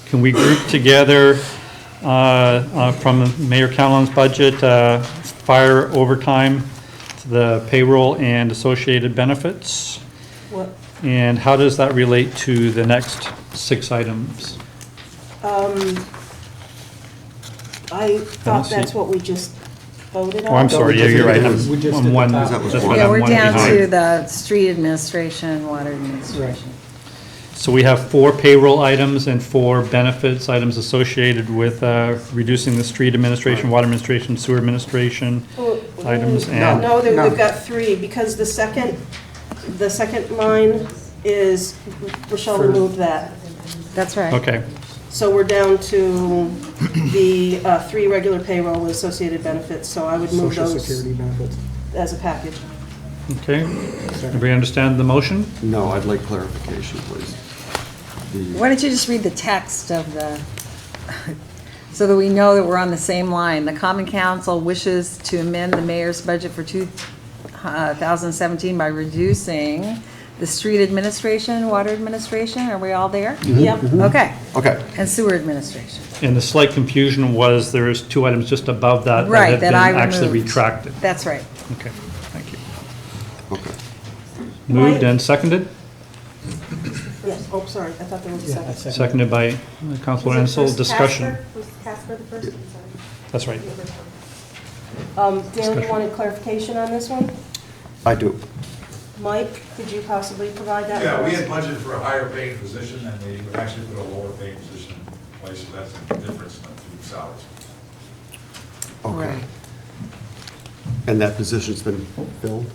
can we group together from Mayor Callen's budget, fire overtime, to the payroll and associated benefits? What? And how does that relate to the next 6 items? I thought that's what we just voted on. Oh, I'm sorry, yeah, you're right. We just I'm did the one, top. that's what Yeah, I'm we're one down behind. to the street administration, water administration. So we have 4 payroll items and 4 benefits items associated with reducing the street administration, water administration, sewer administration items, and No, we've got 3, because the second line is, Rochelle removed that. That's right. okay. So we're down to the 3 regular payroll and associated benefits, so I would move Social those Security benefits. as a package. Okay, everybody understand the motion? No, I'd like clarification, please. Why don't you just read the text of the, so that we know that we're on the same line. The Common Council wishes to amend the mayor's budget for 2017 by reducing the street administration, water administration, are we all there? Yep. Okay, Okay. and sewer administration. And the slight confusion was there's 2 items just above that Right, had that been I actually removed. retracted. That's right. Okay, thank you. Okay. Moved and seconded? Yes, oh, sorry, I thought there was a Yeah, second. that's second. Seconded by Councilor Was it Ensel. first Discussion. Casper? Was Casper the first? I'm sorry. That's right. Dan, you Discussion. wanted clarification on this one? I do. Mike, could you possibly provide that? Yeah, for we us? had budgeted for a higher paid position, and they would actually put a lower paid position in place, so that's the difference in the 2 salaries. Okay. Right. And that position's been filled?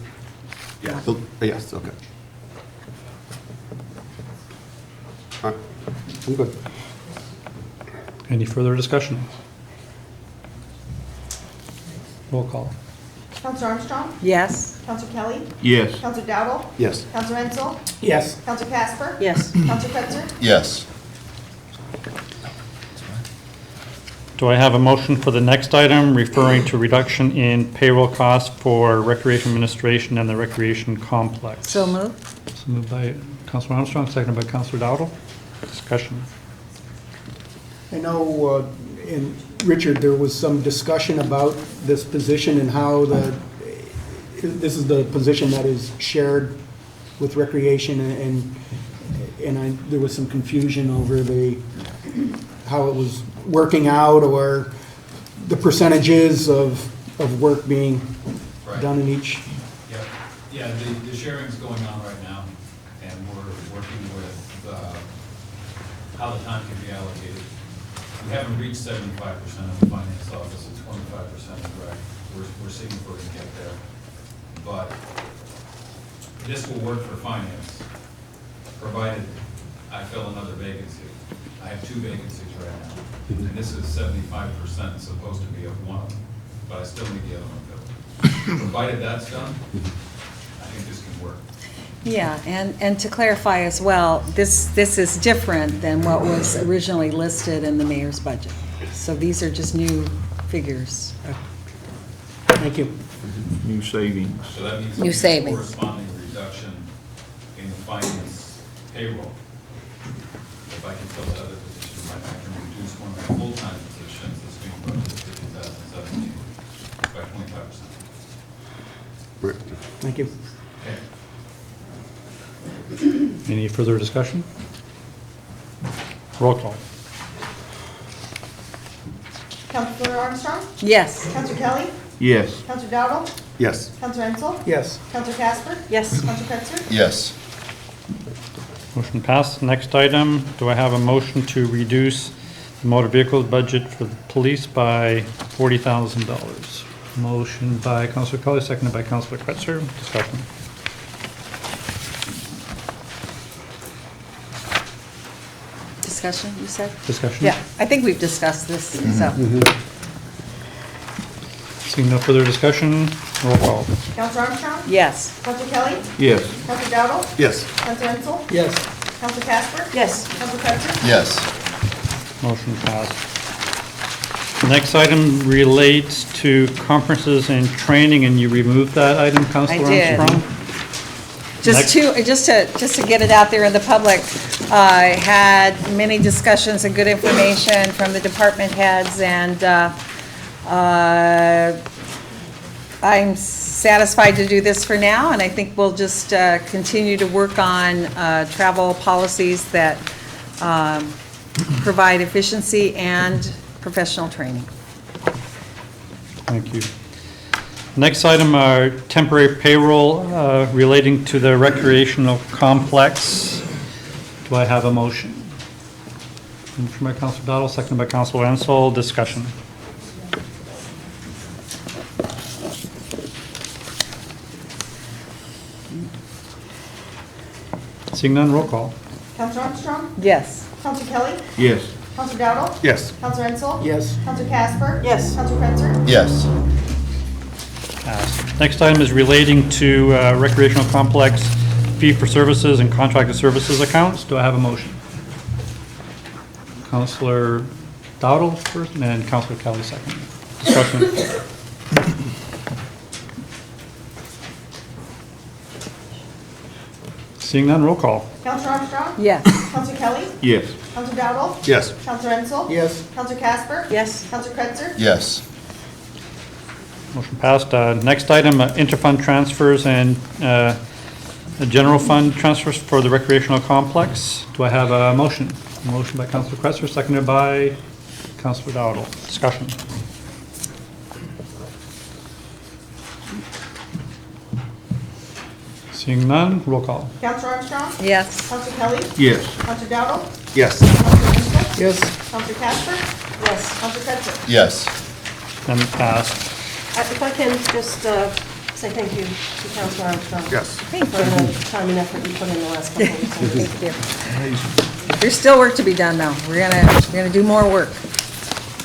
Yeah. Yes, okay. All right, I'm good. Any further discussion? Roll call. Counselor Armstrong? Yes. Counselor Kelly? Yes. Counselor Dowdle? Yes. Counselor Ensel? Yes. Counselor Casper? Yes. Counselor Kretzer? Yes. Do I have a motion for the next item referring to reduction in payroll costs for recreation administration and the recreation complex? So moved. So moved by Councilor Armstrong, seconded by Councilor Dowdle. Discussion. I know, in Richard, there was some discussion about this position and how this is the position that is shared with recreation, and there was some confusion over how it was working out, or the percentages of work being Right. done in each. Yeah, the sharing's going on right now, and we're working with how the time can be allocated. We haven't reached 75% of the finance office and 25% of rec. We're seeing if we're gonna get there. But this will work for finance, provided I fill another vacancy. I have 2 vacancies right now, and this is 75% supposed to be of one of them, but I still need the other one filled. Provided that's done, I think this can work. Yeah, and to clarify as well, this is different than what was originally listed in the mayor's budget. So these are just new figures. Thank you. New savings. So that means New a savings. corresponding reduction in the finance payroll. If I can fill the other position, I can reduce one of my full-time positions that's being budgeted for 2017 by by 25%. Thank you. Any further discussion? Roll call. Counselor Armstrong? Yes. Counselor Kelly? Yes. Counselor Dowdle? Yes. Counselor Ensel? Yes. Counselor Casper? Yes. Counselor Cretzer? Yes. Motion passed. Next item, do I have a motion to reduce the motor vehicle budget for the police by $40,000? Motion by Councilor Kelly, seconded by Councilor Kretzer. Discussion. Discussion, you said? Discussion? Yeah, I think we've discussed this, so. Seeing no further discussion, roll call. Counselor Armstrong? Yes. Counselor Kelly? Yes. Counselor Dowdle? Yes. Counselor Ensel? Yes. Counselor Casper? Yes. Counselor Cretzer? Yes. Motion passed. Next item relates to conferences and training, and you removed that item, Councilor did. Armstrong? Just to get it out there in the public, I had many discussions and good information from the department heads, and I'm satisfied to do this for now, and I think we'll just continue to work on travel policies that provide efficiency and professional training. Thank you. Next item are temporary payroll relating to the recreational complex. Do I have a motion? Motion by Councilor Dowdle, seconded by Councilor Ensel. Discussion. Seeing none, roll call. Counselor Armstrong? Yes. Counselor Kelly? Yes. Counselor Dowdle? Yes. Counselor Ensel? Yes. Counselor Casper? Yes. Counselor Cretzer? Yes. Passed. Next item is relating to recreational complex fee for services and contracted services accounts. Do I have a motion? Councilor Dowdle first, and then Councilor Kelly second. Discussion. Seeing none, roll call. Counselor Armstrong? Yes. Counselor Kelly? Yes. Counselor Dowdle? Yes. Counselor Ensel? Yes. Counselor Casper? Yes. Counselor Cretzer? Yes. Motion passed. Next item, interfund transfers and general fund transfers for the recreational complex. Do I have a motion? A motion by Councilor Kretzer, seconded by Councilor Dowdle. Discussion. Seeing none, roll call. Counselor Armstrong? Yes. Counselor Kelly? Yes. Counselor Dowdle? Yes. Counselor Ensel? Yes. Counselor Casper? Yes. Counselor Cretzer? Yes. Then passed. If I can just say thank you to Councilor Armstrong. Yes. For the time and effort you put in the last couple of weeks. Thank you. There's still work to be done, though. We're gonna do more work.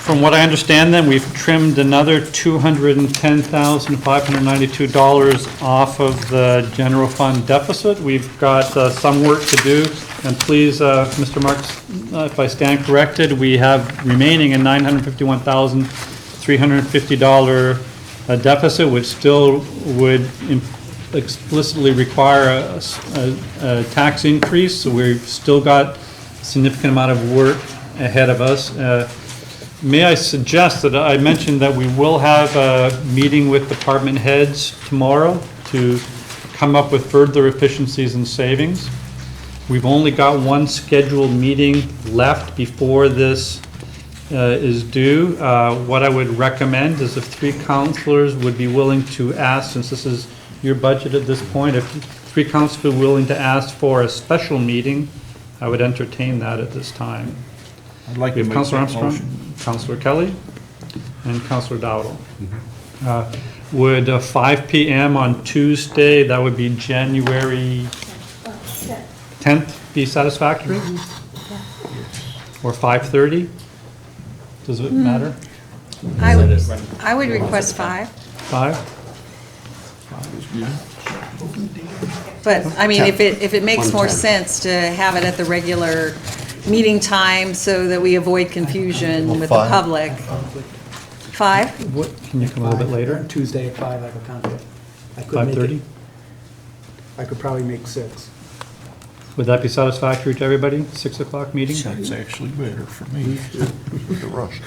From what I understand then, we've trimmed another $210,592 off of the general fund deficit. We've got some work to do, and please, Mr. Marks, if I stand corrected, we have remaining a $951,350 deficit, which still would explicitly require a tax increase, so we've still got a significant amount of work ahead of us. May I suggest that I mentioned that we will have a meeting with department heads tomorrow to come up with further efficiencies and savings. We've only got one scheduled meeting left before this is due. What I would recommend is if 3 councilors would be willing to ask, since this is your budget at this point, if 3 councilors are willing to ask for a special meeting, I would entertain that at this time. I'd like We to have make Councilor that Armstrong, motion. Councilor Kelly, and Councilor Dowdle. Would 5 PM on Tuesday, that would be January 10th, be satisfactory? Or 5:30? Does it matter? I would request 5. 5? But, I mean, if it makes more sense to have it at the regular meeting time so that we avoid confusion with the 5. public. 5? What, can you come a little bit later? Tuesday at 5, I have a conflict. I could make it- 5:30? I could probably make 6. Would that be satisfactory to everybody? 6 o'clock meeting? That's actually better for me. The rush.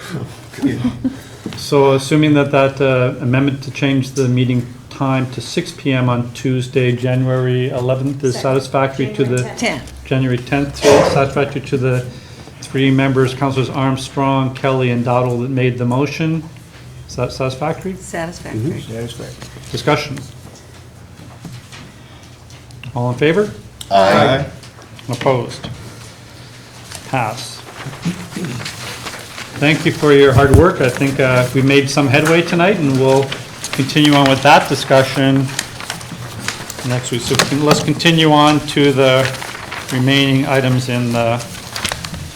So assuming that amendment to change the meeting time to 6 PM on Tuesday, January 11th is satisfactory to the... January 10th, satisfactory to the three members, Councilors Armstrong, Kelly, and Dowdle that made the motion. Is that satisfactory? Satisfactory. Satisfactory. Discussion. All in favor? Aye. Opposed? Pass. Thank you for your hard work. I think we made some headway tonight, and we'll continue on with that discussion next week. So let's continue on to the remaining items in the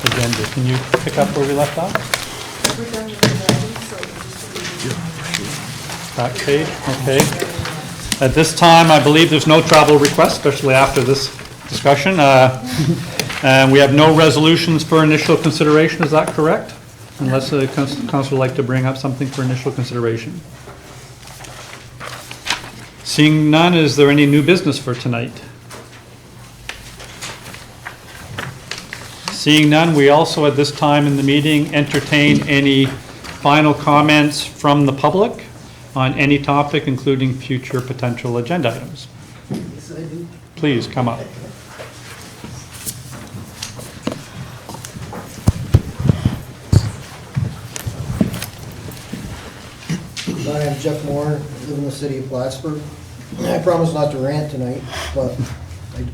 agenda. Can you pick up where we left off? Back page, okay. At this time, I believe there's no travel requests, especially after this discussion. And we have no resolutions for initial consideration, is that correct? Unless the council would like to bring up something for initial consideration. Seeing none, is there any new business for tonight? Seeing none, we also at this time in the meeting entertain any final comments from the public on any topic, including future potential agenda items. Please come up. Hi, I'm Jeff Moore, I live in the city of Plattsburgh. I promise not to rant tonight, but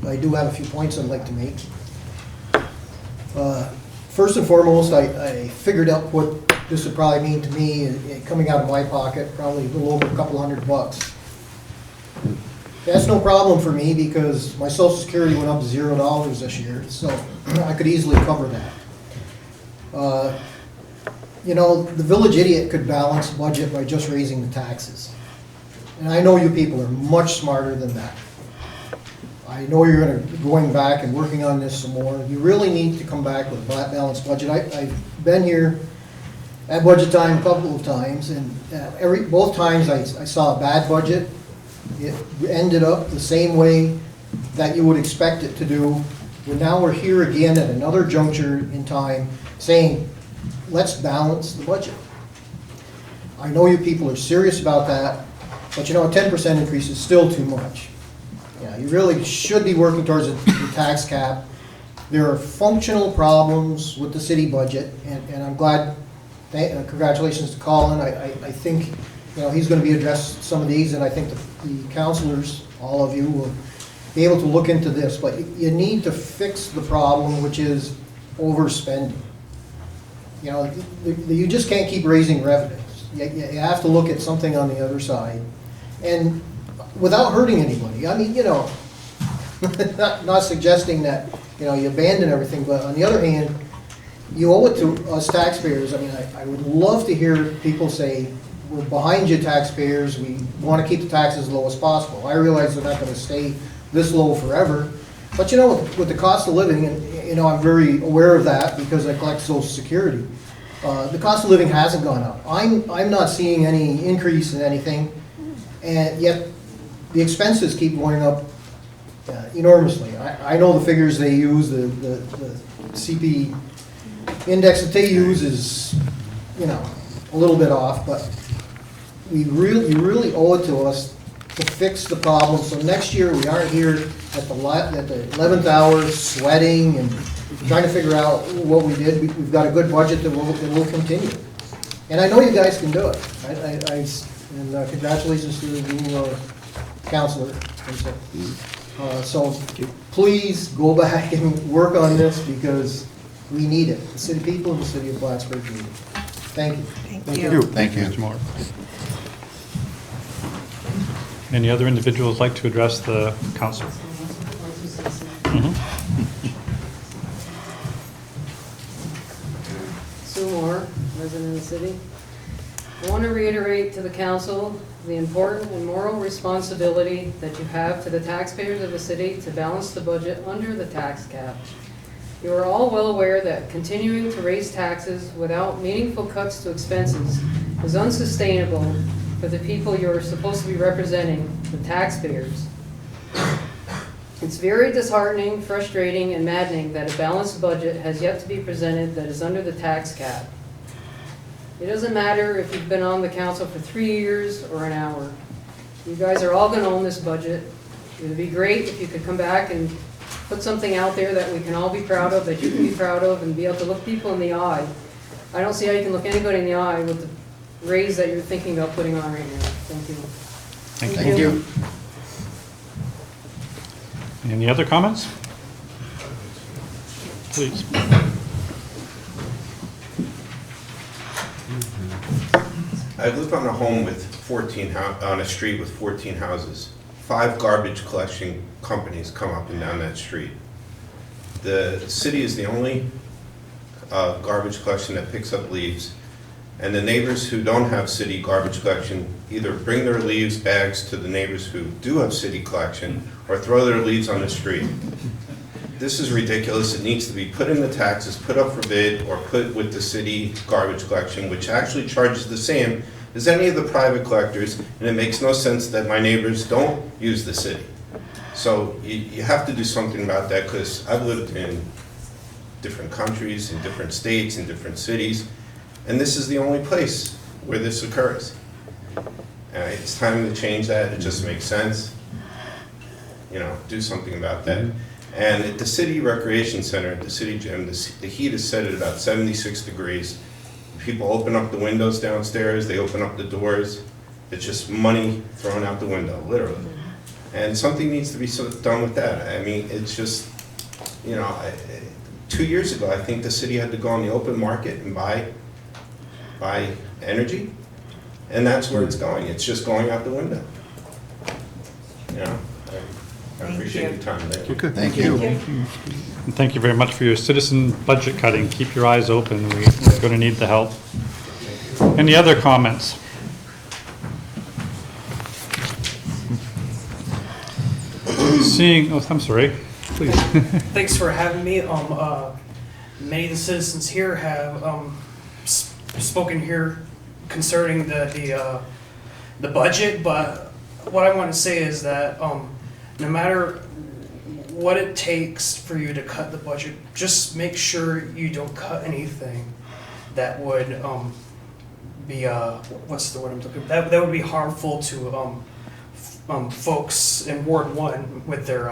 I do have a few points I'd like to make. First and foremost, I figured out what this would probably mean to me, coming out of my pocket, probably a little over a couple $100. That's no problem for me because my social security went up to $0 this year, so I could easily cover that. You know, the village idiot could balance the budget by just raising the taxes. And I know you people are much smarter than that. I know you're going back and working on this some more. You really need to come back with a balanced budget. I've been here at budget time a couple of times, and both times I saw a bad budget. It ended up the same way that you would expect it to do. But now we're here again at another juncture in time saying, let's balance the budget. I know you people are serious about that, but you know, a 10% increase is still too much. Yeah, you really should be working towards the tax cap. There are functional problems with the city budget, and I'm glad, congratulations to Colin. I think, you know, he's going to be addressed some of these, and I think the councilors, all of you, will be able to look into this. But you need to fix the problem, which is overspending. You know, you just can't keep raising revenues. You have to look at something on the other side, and without hurting anybody. I mean, you know, not suggesting that, you know, you abandon everything, but on the other hand, you owe it to us taxpayers. I mean, I would love to hear people say, we're behind you taxpayers, we want to keep the taxes as low as possible. I realize they're not going to stay this low forever, but you know, with the cost of living, and you know, I'm very aware of that because I collect Social Security. The cost of living hasn't gone up. I'm not seeing any increase in anything, and yet the expenses keep going up enormously. I know the figures they use, the CP index that they use is, you know, a little bit off, but you really owe it to us to fix the problem. So next year we aren't here at the 11th hour sweating and trying to figure out what we did. We've got a good budget that will continue. And I know you guys can do it. And congratulations to the new councilor. So please go back and work on this because we need it. The city people in the city of Plattsburgh need it. Thank you. Thank you. Thank you, Mr. Moore. Any other individuals like to address the council? Sue Moore, resident of the city. I want to reiterate to the council the important and moral responsibility that you have to the taxpayers of the city to balance the budget under the tax cap. You are all well aware that continuing to raise taxes without meaningful cuts to expenses is unsustainable for the people you are supposed to be representing, the taxpayers. It's very disheartening, frustrating, and maddening that a balanced budget has yet to be presented that is under the tax cap. It doesn't matter if you've been on the council for 3 years or an hour. You guys are all gonna own this budget. It would be great if you could come back and put something out there that we can all be proud of, that you can be proud of, and be able to look people in the eye. I don't see how you can look anybody in the eye with the raise that you're thinking about putting on right now. Thank you. Thank you. Any other comments? Please. I live on a home with on a street with 14 houses. 5 garbage collection companies come up and down that street. The city is the only garbage collection that picks up leaves, and the neighbors who don't have city garbage collection either bring their leaves bags to the neighbors who do have city collection or throw their leaves on the street. This is ridiculous. It needs to be put in the taxes, put up for bid, or put with the city garbage collection, which actually charges the same as any of the private collectors, and it makes no sense that my neighbors don't use the city. So you have to do something about that, because I've lived in different countries, in different states, in different cities, and this is the only place where this occurs. It's time to change that. It just makes sense. You know, do something about that. And at the city recreation center, at the city gym, the heat is set at about 76 degrees. People open up the windows downstairs, they open up the doors. It's just money thrown out the window, literally. And something needs to be done with that. I mean, it's just, you know, 2 years ago, I think the city had to go on the open market and buy energy. And that's where it's going. It's just going out the window. You know, I appreciate your time. Okay. Thank you. And thank you very much for your citizen budget cutting. Keep your eyes open. We're going to need the help. Any other comments? Seeing, oh, I'm sorry, please. Thanks for having me. Many of the citizens here have spoken here concerning the budget, but what I want to say is that no matter what it takes for you to cut the budget, just make sure you don't cut anything that would be what's the word I'm looking for? That would be harmful to folks in Ward 1 with their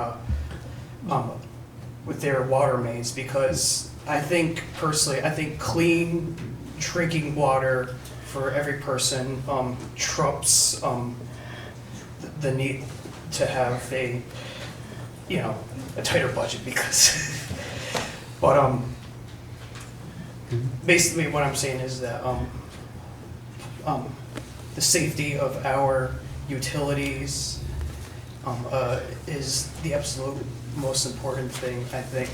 water mains, because I think personally, clean drinking water for every person trumps the need to have a tighter budget, because but basically what I'm saying is that the safety of our utilities is the absolute most important thing, I think,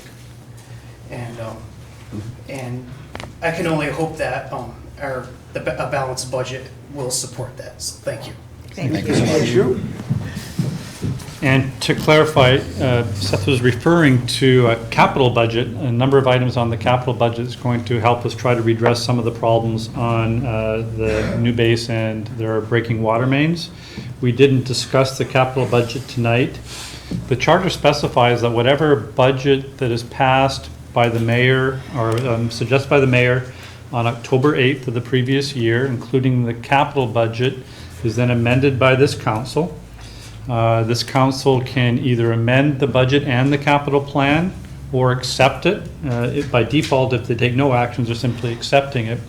and I can only hope that a balanced budget will support that. So thank you. Thank you. And to clarify, Seth was referring to a capital budget. A number of items on the capital budget is going to help us try to redress some of the problems on the new base and their breaking water mains. We didn't discuss the capital budget tonight. The charter specifies that whatever budget that is passed by the mayor or suggested by the mayor on October 8th of the previous year, including the capital budget, is then amended by this council. This council can either amend the budget and the capital plan or accept it. By default, if they take no actions, they're simply accepting it.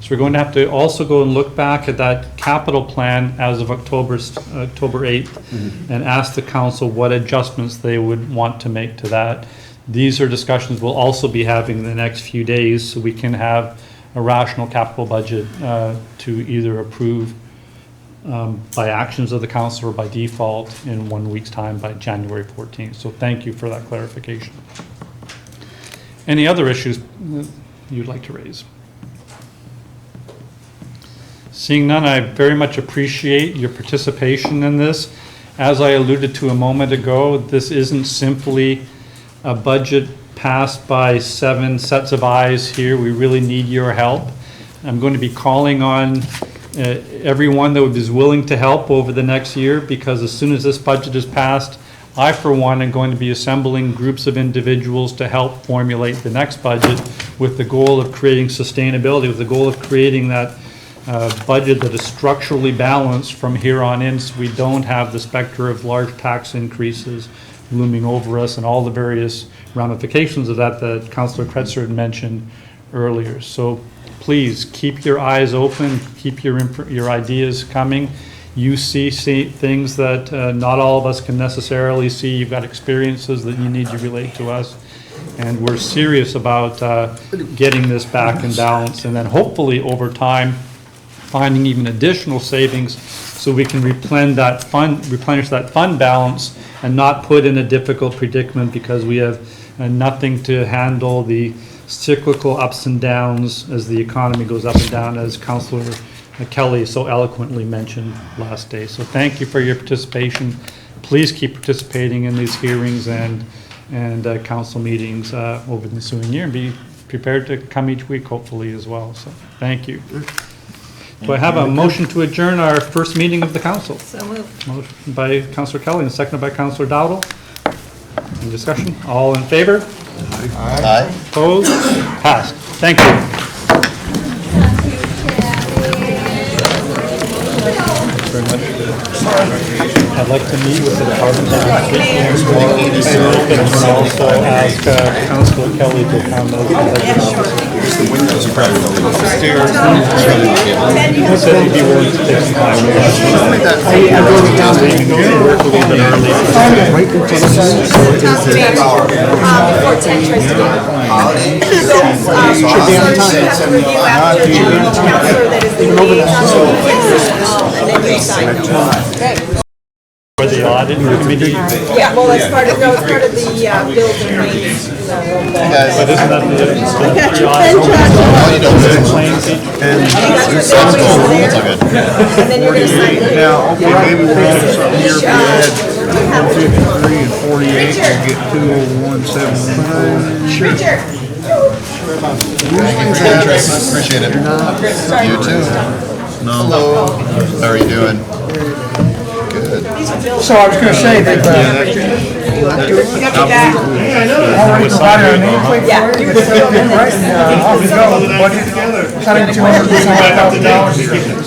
So we're going to have to also go and look back at that capital plan as of October 8th and ask the council what adjustments they would want to make to that. These are discussions we'll also be having in the next few days, so we can have a rational capital budget to either approve by actions of the council or by default in 1 week's time by January 14th. So thank you for that clarification. Any other issues you'd like to raise? Seeing none, I very much appreciate your participation in this. As I alluded to a moment ago, this isn't simply a budget passed by 7 sets of eyes here. We really need your help. I'm going to be calling on everyone that is willing to help over the next year, because as soon as this budget is passed, I, for one, am going to be assembling groups of individuals to help formulate the next budget with the goal of creating sustainability, with the goal of creating that budget that is structurally balanced from here on in, so we don't have the specter of large tax increases looming over us and all the various ramifications of that that Councilor Kretzer had mentioned earlier. So please keep your eyes open, keep your ideas coming. You see things that not all of us can necessarily see. You've got experiences that you need to relate to us. And we're serious about getting this back in balance, and then hopefully over time finding even additional savings so we can replenish that fund balance and not put in a difficult predicament because we have nothing to handle the cyclical ups and downs as the economy goes up and down, as Councilor Kelly so eloquently mentioned last day. So thank you for your participation. Please keep participating in these hearings and council meetings over the ensuing year, and be prepared to come each week hopefully as well. So thank you. Do I have a motion to adjourn our first meeting of the council? So moved. Motion by Councilor Kelly and seconded by Councilor Dowdle. Any discussion? All in favor? Aye. Opposed? Passed. Thank you. Very much. I'd like to meet with the department head and also ask Councilor Kelly to come. The windows are probably upstairs. He said he'd be willing to take some time. For the audit committee? Yeah, well, it's part of, no, it's part of the bills and claims. But isn't that the audit? And then you're gonna sign it. Now, okay, maybe we'll have something here, if we had 153 and 48, we'll get 20175. Richard. Thank you for your interest. Appreciate it. You too. Hello. How are you doing? Good. So I was gonna say that, already provided our nameplate for it, right? Off we go, budget, cutting $225,000.